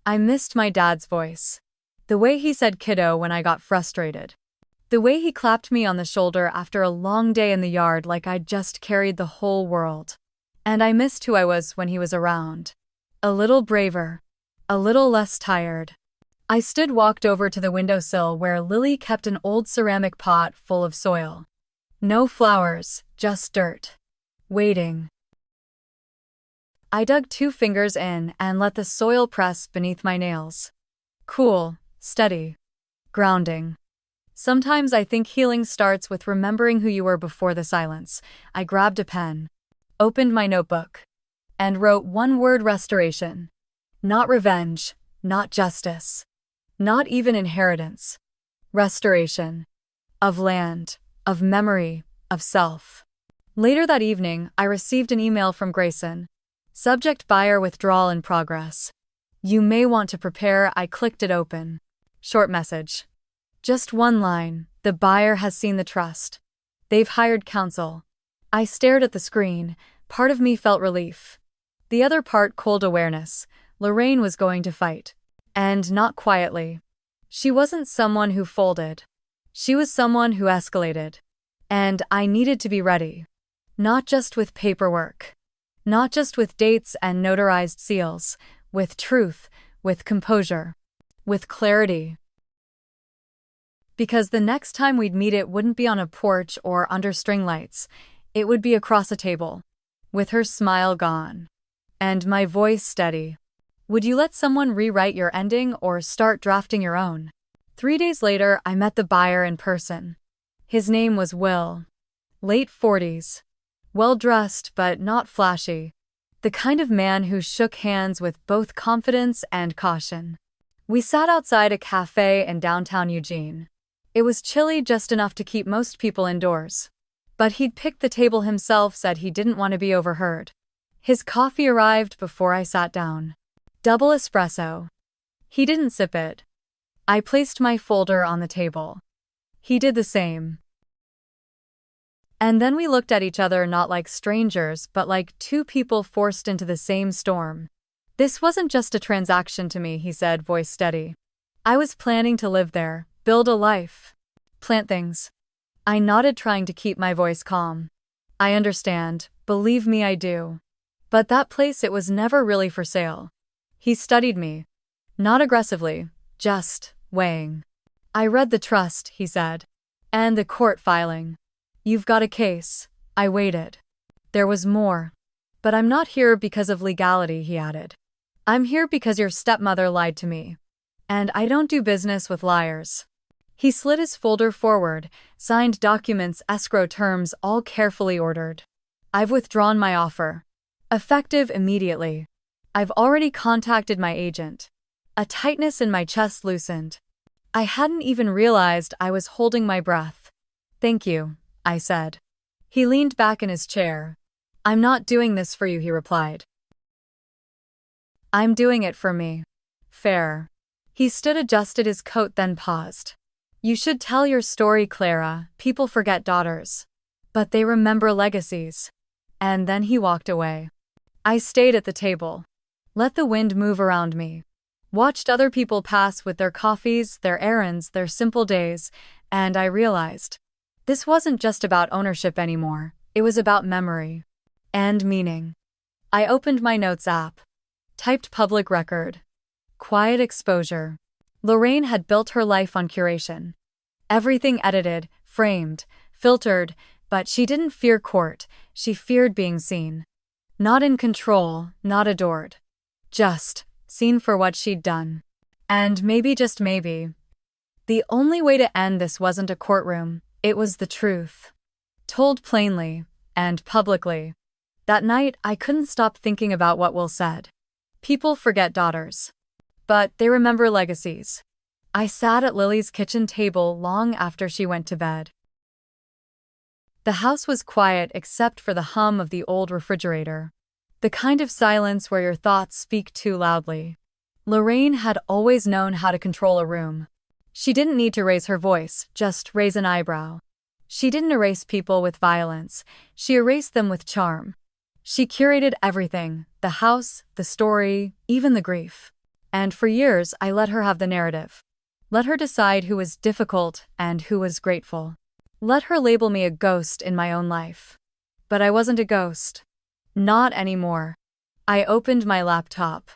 I missed my dad's voice. The way he said kiddo when I got frustrated. The way he clapped me on the shoulder after a long day in the yard like I'd just carried the whole world. And I missed who I was when he was around. A little braver. A little less tired. I walked over to the windowsill where Lily kept an old ceramic pot full of soil. No flowers, just dirt. Waiting. I dug 2 fingers in and let the soil press beneath my nails. Cool, steady. Grounding. Sometimes I think healing starts with remembering who you were before the silence. I grabbed a pen. Opened my notebook. And wrote one word: restoration. Not revenge, not justice. Not even inheritance. Restoration. Of land, of memory, of self. Later that evening, I received an email from Grayson. Subject: buyer withdrawal in progress. You may want to prepare. I clicked it open. Short message. Just one line: the buyer has seen the trust. They've hired counsel. I stared at the screen. Part of me felt relief. The other part, cold awareness. Lorraine was going to fight. And not quietly. She wasn't someone who folded. She was someone who escalated. And I needed to be ready. Not just with paperwork. Not just with dates and notarized seals. With truth, with composure. With clarity. Because the next time we'd meet, it wouldn't be on a porch or under string lights. It would be across a table. With her smile gone. And my voice steady. Would you let someone rewrite your ending or start drafting your own? 3 days later, I met the buyer in person. His name was Will. Late 40s. Well-dressed but not flashy. The kind of man who shook hands with both confidence and caution. We sat outside a cafe in downtown Eugene. It was chilly, just enough to keep most people indoors. But he'd picked the table himself, said he didn't want to be overheard. His coffee arrived before I sat down. Double espresso. He didn't sip it. I placed my folder on the table. He did the same. And then we looked at each other, not like strangers, but like 2 people forced into the same storm. This wasn't just a transaction to me, he said, voice steady. I was planning to live there, build a life, plant things. I nodded, trying to keep my voice calm. I understand, believe me, I do. But that place, it was never really for sale. He studied me. Not aggressively, just weighing. I read the trust, he said. And the court filing. You've got a case. I waited. There was more. But I'm not here because of legality, he added. I'm here because your stepmother lied to me. And I don't do business with liars. He slid his folder forward, signed documents, escrow terms, all carefully ordered. I've withdrawn my offer. Effective immediately. I've already contacted my agent. A tightness in my chest loosened. I hadn't even realized I was holding my breath. Thank you, I said. He leaned back in his chair. I'm not doing this for you, he replied. I'm doing it for me. Fair. He stood, adjusted his coat, then paused. You should tell your story, Clara. People forget daughters. But they remember legacies. And then he walked away. I stayed at the table. Let the wind move around me. Watched other people pass with their coffees, their errands, their simple days, and I realized this wasn't just about ownership anymore. It was about memory and meaning. I opened my notes app. Typed public record. Quiet exposure. Lorraine had built her life on curation. Everything edited, framed, filtered, but she didn't fear court, she feared being seen. Not in control, not adored. Just seen for what she'd done. And maybe, just maybe, the only way to end this wasn't a courtroom, it was the truth. Told plainly, and publicly. That night, I couldn't stop thinking about what Will said. People forget daughters. But they remember legacies. I sat at Lily's kitchen table long after she went to bed. The house was quiet except for the hum of the old refrigerator. The kind of silence where your thoughts speak too loudly. Lorraine had always known how to control a room. She didn't need to raise her voice, just raise an eyebrow. She didn't erase people with violence, she erased them with charm. She curated everything, the house, the story, even the grief. And for years I let her have the narrative. Let her decide who was difficult and who was grateful. Let her label me a ghost in my own life. But I wasn't a ghost. Not anymore. I opened my laptop.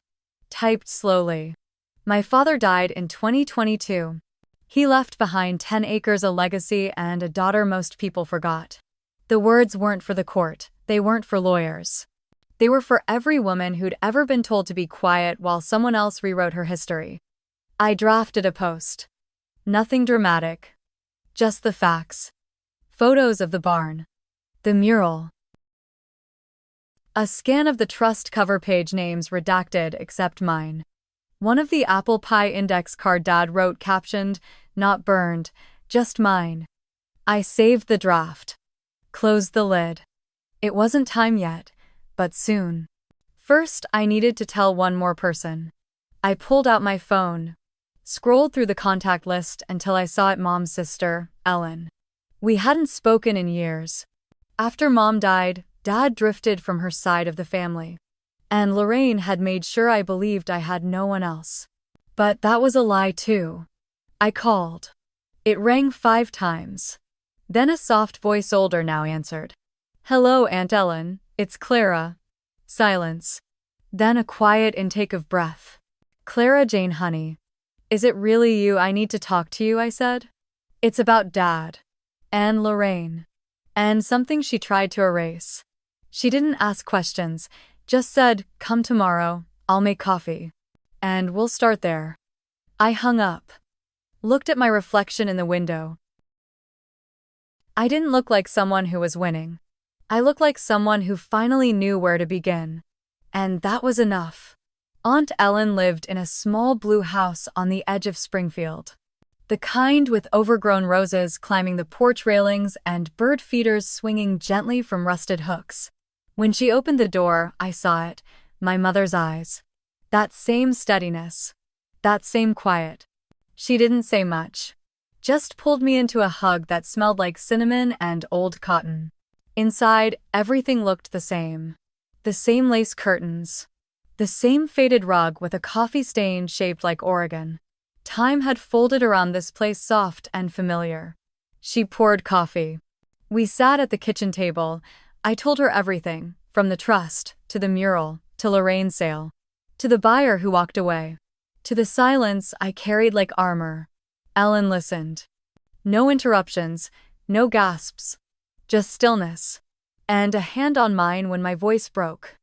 Typed slowly. My father died in 2022. He left behind 10 acres, a legacy, and a daughter most people forgot. The words weren't for the court, they weren't for lawyers. They were for every woman who'd ever been told to be quiet while someone else rewrote her history. I drafted a post. Nothing dramatic. Just the facts. Photos of the barn. The mural. A scan of the trust cover page, names redacted except mine. One of the apple pie index card Dad wrote, captioned, not burned, just mine. I saved the draft. Closed the lid. It wasn't time yet, but soon. First, I needed to tell one more person. I pulled out my phone. Scrolled through the contact list until I saw it, Mom's sister, Ellen. We hadn't spoken in years. After Mom died, Dad drifted from her side of the family. And Lorraine had made sure I believed I had no one else. But that was a lie too. I called. It rang 5 times. Then a soft voice, older now, answered. Hello, Aunt Ellen, it's Clara. Silence. Then a quiet intake of breath. Clara Jane, honey. Is it really you? I need to talk to you, I said. It's about Dad. And Lorraine. And something she tried to erase. She didn't ask questions, just said, come tomorrow, I'll make coffee. And we'll start there. I hung up. Looked at my reflection in the window. I didn't look like someone who was winning. I looked like someone who finally knew where to begin. And that was enough. Aunt Ellen lived in a small blue house on the edge of Springfield. The kind with overgrown roses climbing the porch railings and bird feeders swinging gently from rusted hooks. When she opened the door, I saw it, my mother's eyes. That same steadiness. That same quiet. She didn't say much. Just pulled me into a hug that smelled like cinnamon and old cotton. Inside, everything looked the same. The same lace curtains. The same faded rug with a coffee stain shaped like Oregon. Time had folded around this place, soft and familiar. She poured coffee. We sat at the kitchen table. I told her everything, from the trust, to the mural, to Lorraine's sale, to the buyer who walked away, to the silence I carried like armor. Ellen listened. No interruptions, no gasps, just stillness, and a hand on mine when my voice broke.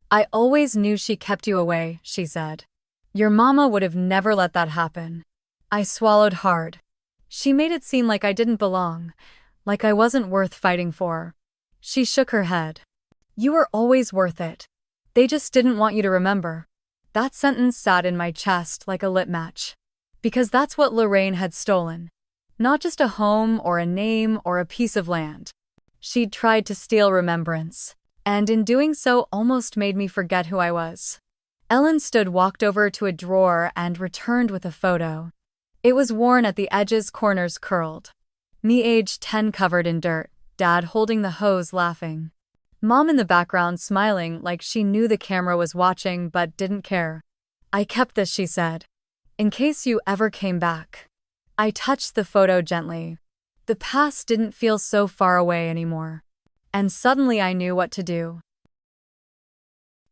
I always knew she kept you away, she said. Your mama would have never let that happen. I swallowed hard. She made it seem like I didn't belong, like I wasn't worth fighting for. She shook her head. You were always worth it. They just didn't want you to remember. That sentence sat in my chest like a lit match. Because that's what Lorraine had stolen. Not just a home or a name or a piece of land. She'd tried to steal remembrance, and in doing so almost made me forget who I was. Ellen walked over to a drawer and returned with a photo. It was worn at the edges, corners curled. Me age 10 covered in dirt, Dad holding the hose laughing. Mom in the background smiling like she knew the camera was watching but didn't care. I kept this, she said. In case you ever came back. I touched the photo gently. The past didn't feel so far away anymore. And suddenly I knew what to do.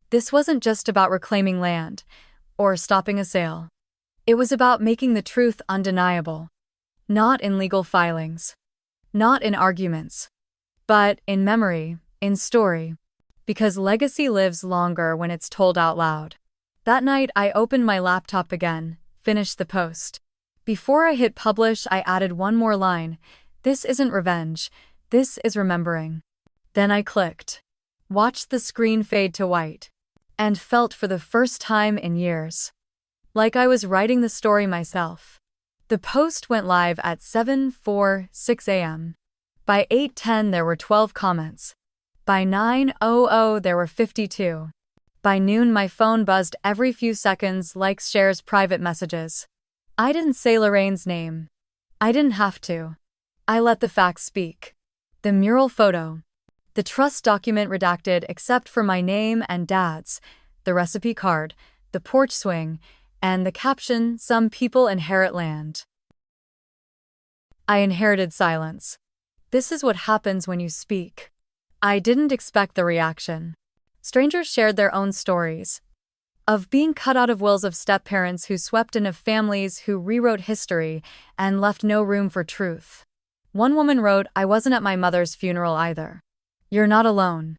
This wasn't just about reclaiming land or stopping a sale. It was about making the truth undeniable. Not in legal filings. Not in arguments. But in memory, in story. Because legacy lives longer when it's told out loud. That night I opened my laptop again, finished the post. Before I hit publish, I added one more line. This isn't revenge. This is remembering. Then I clicked. Watched the screen fade to white. And felt for the first time in years. Like I was writing the story myself. The post went live at 7:46 a.m. By 8:10 there were 12 comments. By 9:00 there were 52. By noon my phone buzzed every few seconds, likes, shares, private messages. I didn't say Lorraine's name. I didn't have to. I let the facts speak. The mural photo. The trust document redacted except for my name and Dad's, the recipe card, the porch swing, and the caption, "Some people inherit land." I inherited silence. This is what happens when you speak. I didn't expect the reaction. Strangers shared their own stories. Of being cut out of wills, of step-parents who swept in, of families who rewrote history and left no room for truth. One woman wrote, "I wasn't at my mother's funeral either. You're not alone."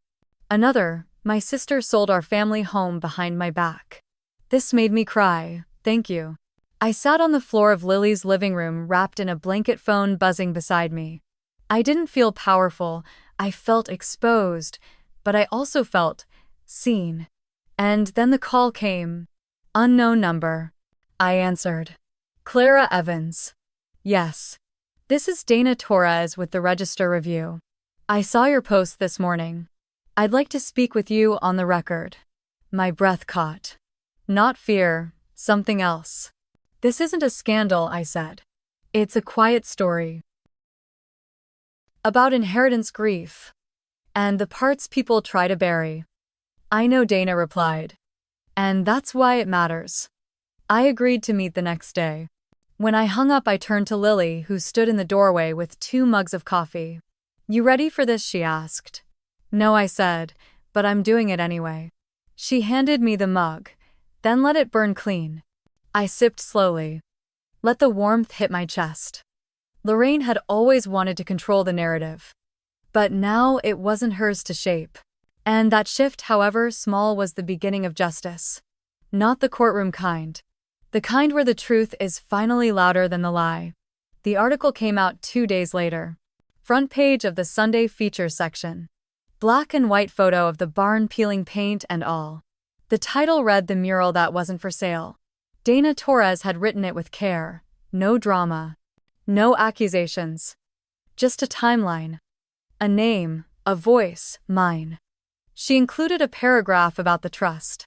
Another, "My sister sold our family home behind my back. This made me cry, thank you." I sat on the floor of Lily's living room wrapped in a blanket, phone buzzing beside me. I didn't feel powerful, I felt exposed, but I also felt seen. And then the call came. Unknown number. I answered. Clara Evans. Yes. This is Dana Torres with the Register Review. I saw your post this morning. I'd like to speak with you on the record. My breath caught. Not fear, something else. This isn't a scandal, I said. It's a quiet story. About inheritance, grief, and the parts people try to bury. I know, Dana replied. And that's why it matters. I agreed to meet the next day. When I hung up, I turned to Lily, who stood in the doorway with 2 mugs of coffee. You ready for this? She asked. No, I said, but I'm doing it anyway. She handed me the mug, then let it burn clean. I sipped slowly. Let the warmth hit my chest. Lorraine had always wanted to control the narrative. But now it wasn't hers to shape. And that shift, however small, was the beginning of justice. Not the courtroom kind. The kind where the truth is finally louder than the lie. The article came out 2 days later. Front page of the Sunday feature section. Black and white photo of the barn, peeling paint and all. The title read, "The Mural That Wasn't for Sale." Dana Torres had written it with care. No drama. No accusations. Just a timeline. A name, a voice, mine. She included a paragraph about the trust.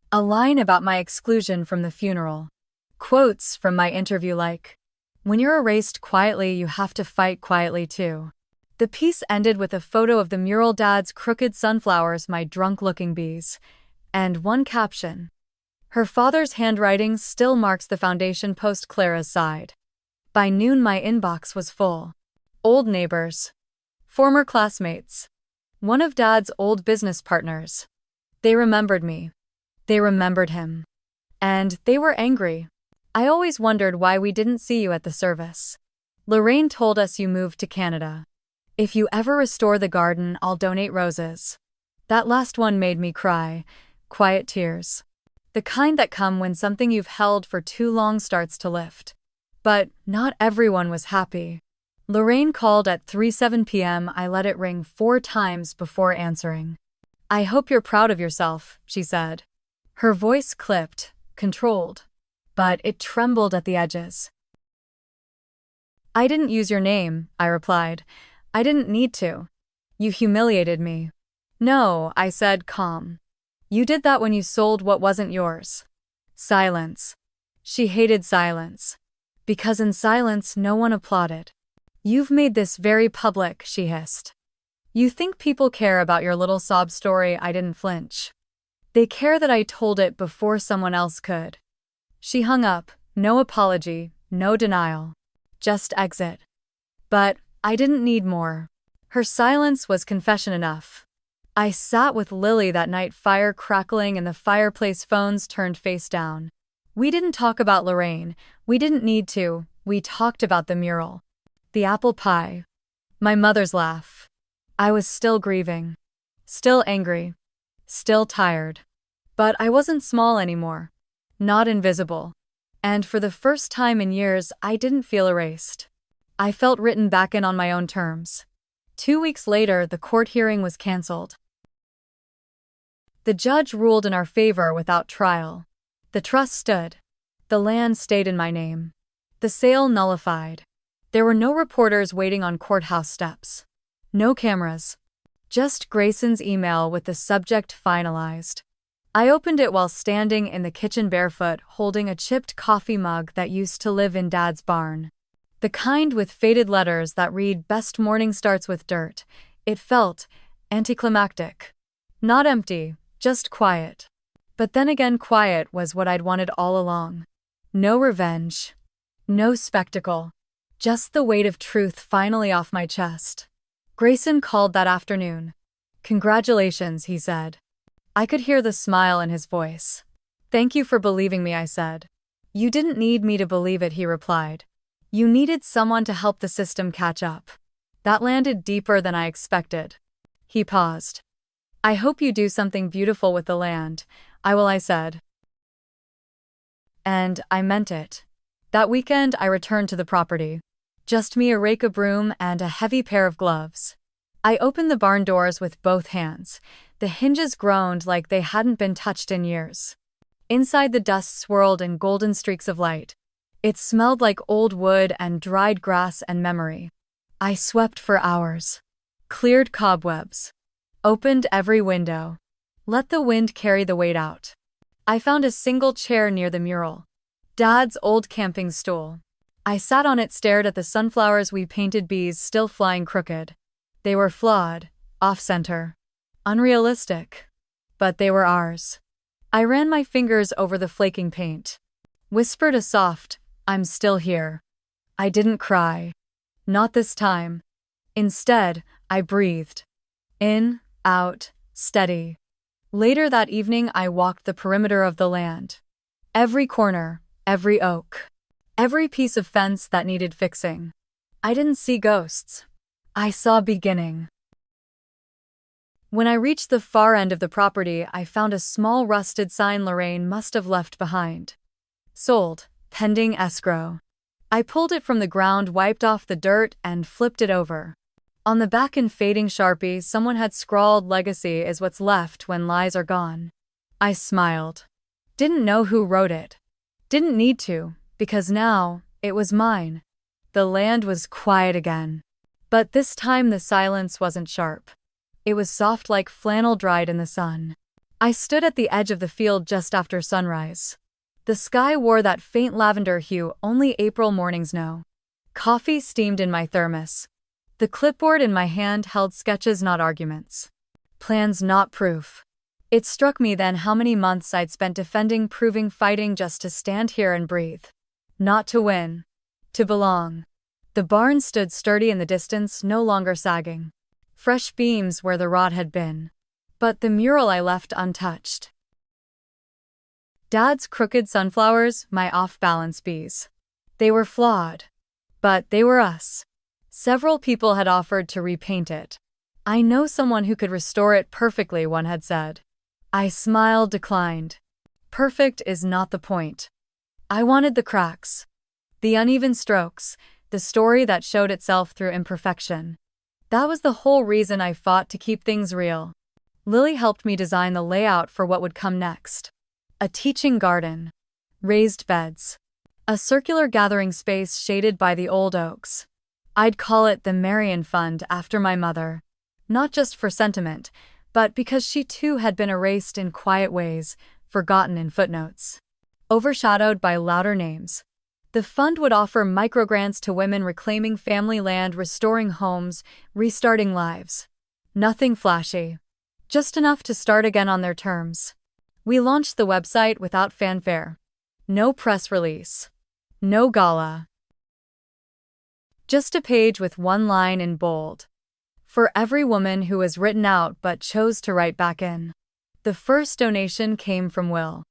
A line about my exclusion from the funeral. Quotes from my interview like, "When you're erased quietly, you have to fight quietly too." The piece ended with a photo of the mural, Dad's crooked sunflowers, my drunk-looking bees, and one caption. Her father's handwriting still marks the foundation post. Clara's side. By noon my inbox was full. Old neighbors. Former classmates. One of Dad's old business partners. They remembered me. They remembered him. And they were angry. I always wondered why we didn't see you at the service. Lorraine told us you moved to Canada. If you ever restore the garden, I'll donate roses. That last one made me cry. Quiet tears. The kind that come when something you've held for too long starts to lift. But not everyone was happy. Lorraine called at 3:07 p.m. I let it ring 4 times before answering. I hope you're proud of yourself, she said. Her voice clipped, controlled, but it trembled at the edges. I didn't use your name, I replied. I didn't need to. You humiliated me. No, I said, calm. You did that when you sold what wasn't yours. Silence. She hated silence. Because in silence, no one applauded. You've made this very public, she hissed. You think people care about your little sob story? I didn't flinch. They care that I told it before someone else could. She hung up, no apology, no denial. Just exit. But I didn't need more. Her silence was confession enough. I sat with Lily that night, fire crackling in the fireplace, phones turned face down. We didn't talk about Lorraine. We didn't need to. We talked about the mural. The apple pie. My mother's laugh. I was still grieving. Still angry. Still tired. But I wasn't small anymore. Not invisible. And for the first time in years, I didn't feel erased. I felt written back in on my own terms. 2 weeks later, the court hearing was canceled. The judge ruled in our favor without trial. The trust stood. The land stayed in my name. The sale nullified. There were no reporters waiting on courthouse steps. No cameras. Just Grayson's email with the subject finalized. I opened it while standing in the kitchen barefoot, holding a chipped coffee mug that used to live in Dad's barn. The kind with faded letters that read, "Best morning starts with dirt." It felt anticlimactic. Not empty, just quiet. But then again, quiet was what I'd wanted all along. No revenge. No spectacle. Just the weight of truth finally off my chest. Grayson called that afternoon. Congratulations, he said. I could hear the smile in his voice. Thank you for believing me, I said. You didn't need me to believe it, he replied. You needed someone to help the system catch up. That landed deeper than I expected. He paused. I hope you do something beautiful with the land. I will, I said. And I meant it. That weekend, I returned to the property. Just me, a rake, a broom, and a heavy pair of gloves. I opened the barn doors with both hands. The hinges groaned like they hadn't been touched in years. Inside, the dust swirled in golden streaks of light. It smelled like old wood and dried grass and memory. I swept for hours. Cleared cobwebs. Opened every window. Let the wind carry the weight out. I found a single chair near the mural. Dad's old camping stool. I sat on it, stared at the sunflowers we painted, bees still flying crooked. They were flawed, off-center, unrealistic. But they were ours. I ran my fingers over the flaking paint. Whispered a soft, I'm still here. I didn't cry. Not this time. Instead, I breathed. In, out, steady. Later that evening, I walked the perimeter of the land. Every corner, every oak. Every piece of fence that needed fixing. I didn't see ghosts. I saw beginning. When I reached the far end of the property, I found a small rusted sign Lorraine must have left behind. Sold, pending escrow. I pulled it from the ground, wiped off the dirt, and flipped it over. On the back in fading Sharpie, someone had scrawled, "Legacy is what's left when lies are gone." I smiled. Didn't know who wrote it. Didn't need to. Because now, it was mine. The land was quiet again. But this time the silence wasn't sharp. It was soft like flannel dried in the sun. I stood at the edge of the field just after sunrise. The sky wore that faint lavender hue only April mornings know. Coffee steamed in my thermos. The clipboard in my hand held sketches, not arguments. Plans, not proof. It struck me then how many months I'd spent defending, proving, fighting just to stand here and breathe. Not to win. To belong. The barn stood sturdy in the distance, no longer sagging. Fresh beams where the rod had been. But the mural I left untouched. Dad's crooked sunflowers, my off-balance bees. They were flawed. But they were us. Several people had offered to repaint it. I know someone who could restore it perfectly, one had said. I smiled, declined. Perfect is not the point. I wanted the cracks. The uneven strokes, the story that showed itself through imperfection. That was the whole reason I fought to keep things real. Lily helped me design the layout for what would come next. A teaching garden. Raised beds. A circular gathering space shaded by the old oaks. I'd call it the Marian Fund after my mother. Not just for sentiment, but because she too had been erased in quiet ways, forgotten in footnotes. Overshadowed by louder names. The fund would offer microgrants to women reclaiming family land, restoring homes, restarting lives. Nothing flashy. Just enough to start again on their terms. We launched the website without fanfare. No press release. No gala. Just a page with one line in bold. For every woman who was written out but chose to write back in. The first donation came from Will.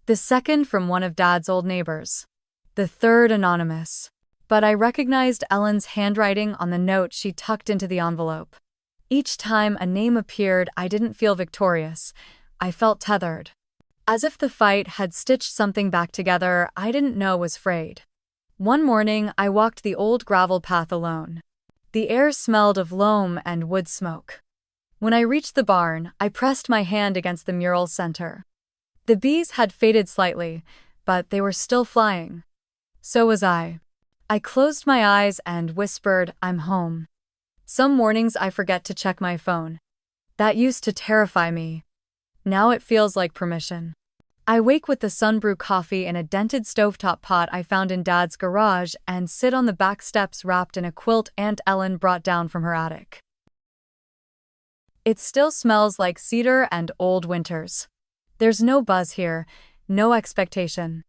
The second from one of Dad's old neighbors. The third anonymous. But I recognized Ellen's handwriting on the note she tucked into the envelope. Each time a name appeared, I didn't feel victorious. I felt tethered. As if the fight had stitched something back together I didn't know was frayed. One morning, I walked the old gravel path alone. The air smelled of loam and wood smoke. When I reached the barn, I pressed my hand against the mural's center. The bees had faded slightly, but they were still flying. So was I. I closed my eyes and whispered, "I'm home." Some mornings I forget to check my phone. That used to terrify me. Now it feels like permission. I wake with the sun-brew coffee in a dented stovetop pot I found in Dad's garage and sit on the back steps wrapped in a quilt Aunt Ellen brought down from her attic. It still smells like cedar and old winters. There's no buzz here, no expectation.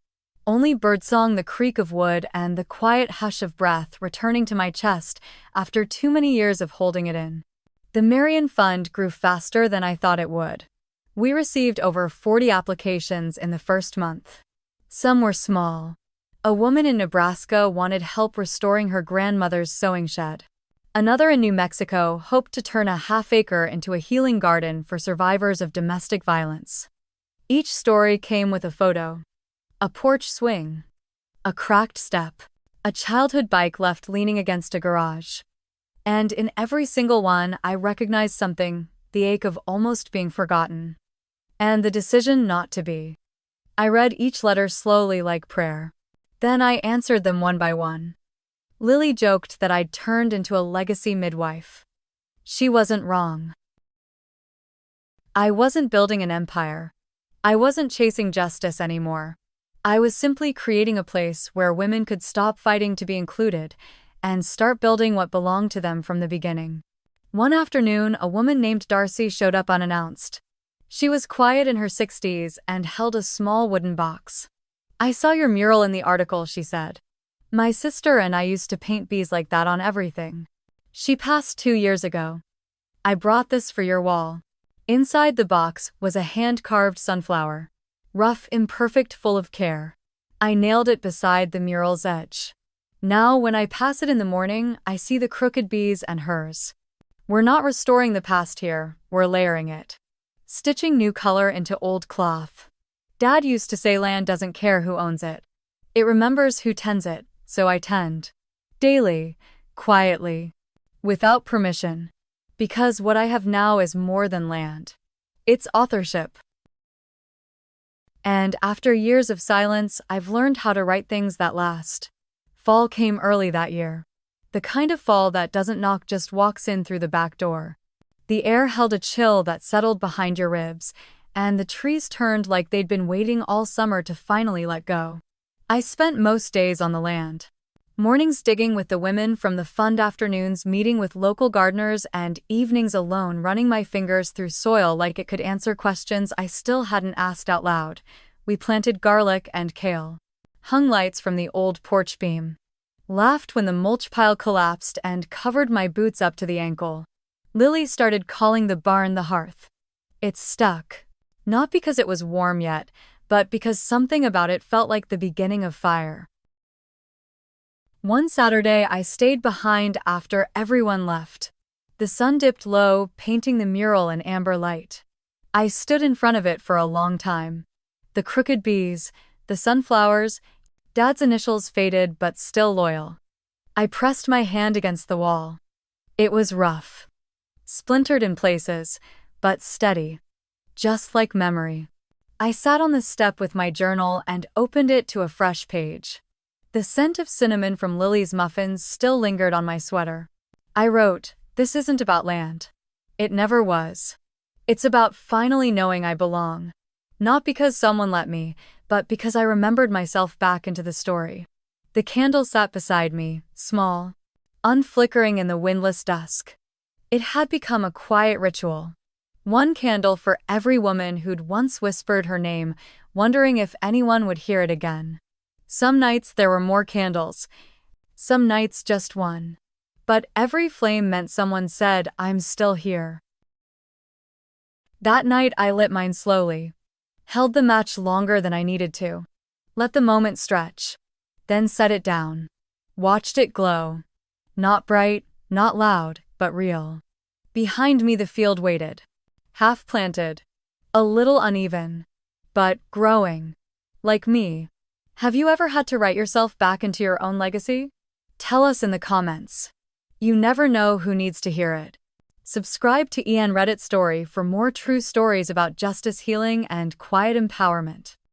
Only birdsong, the creak of wood, and the quiet hush of breath returning to my chest after too many years of holding it in. The Marian Fund grew faster than I thought it would. We received over 40 applications in the first month. Some were small. A woman in Nebraska wanted help restoring her grandmother's sewing shed. Another in New Mexico hoped to turn a half-acre into a healing garden for survivors of domestic violence. Each story came with a photo. A porch swing. A cracked step. A childhood bike left leaning against a garage. And in every single one, I recognized something, the ache of almost being forgotten. And the decision not to be. I read each letter slowly like prayer. Then I answered them one by one. Lily joked that I'd turned into a legacy midwife. She wasn't wrong. I wasn't building an empire. I wasn't chasing justice anymore. I was simply creating a place where women could stop fighting to be included and start building what belonged to them from the beginning. One afternoon, a woman named Darcy showed up unannounced. She was quiet in her 60s and held a small wooden box. "I saw your mural in the article," she said. "My sister and I used to paint bees like that on everything. She passed 2 years ago. I brought this for your wall." Inside the box was a hand-carved sunflower. Rough, imperfect, full of care. I nailed it beside the mural's edge. Now, when I pass it in the morning, I see the crooked bees and hers. We're not restoring the past here, we're layering it. Stitching new color into old cloth. Dad used to say land doesn't care who owns it. It remembers who tends it, so I tend. Daily, quietly, without permission. Because what I have now is more than land. It's authorship. And after years of silence, I've learned how to write things that last. Fall came early that year. The kind of fall that doesn't knock, just walks in through the back door. The air held a chill that settled behind your ribs, and the trees turned like they'd been waiting all summer to finally let go. I spent most days on the land. Mornings digging with the women from the fund, afternoons meeting with local gardeners, and evenings alone running my fingers through soil like it could answer questions I still hadn't asked out loud. We planted garlic and kale. Hung lights from the old porch beam. Laughed when the mulch pile collapsed and covered my boots up to the ankle. Lily started calling the barn the hearth. It stuck. Not because it was warm yet, but because something about it felt like the beginning of fire. One Saturday, I stayed behind after everyone left. The sun dipped low, painting the mural in amber light. I stood in front of it for a long time. The crooked bees, the sunflowers, Dad's initials faded but still loyal. I pressed my hand against the wall. It was rough. Splintered in places, but steady. Just like memory. I sat on the step with my journal and opened it to a fresh page. The scent of cinnamon from Lily's muffins still lingered on my sweater. I wrote, "This isn't about land. It never was. It's about finally knowing I belong. Not because someone let me, but because I remembered myself back into the story." The candle sat beside me, small, unflickering in the windless dusk. It had become a quiet ritual. One candle for every woman who'd once whispered her name, wondering if anyone would hear it again. Some nights there were more candles, some nights just one. But every flame meant someone said, "I'm still here." That night I lit mine slowly, held the match longer than I needed to, let the moment stretch, then set it down, watched it glow. Not bright, not loud, but real. Behind me the field waited, half planted, a little uneven, but growing. Like me. Have you ever had to write yourself back into your own legacy? Tell us in the comments. You never know who needs to hear it. Subscribe to EN Reddit Story for more true stories about justice, healing, and quiet empowerment.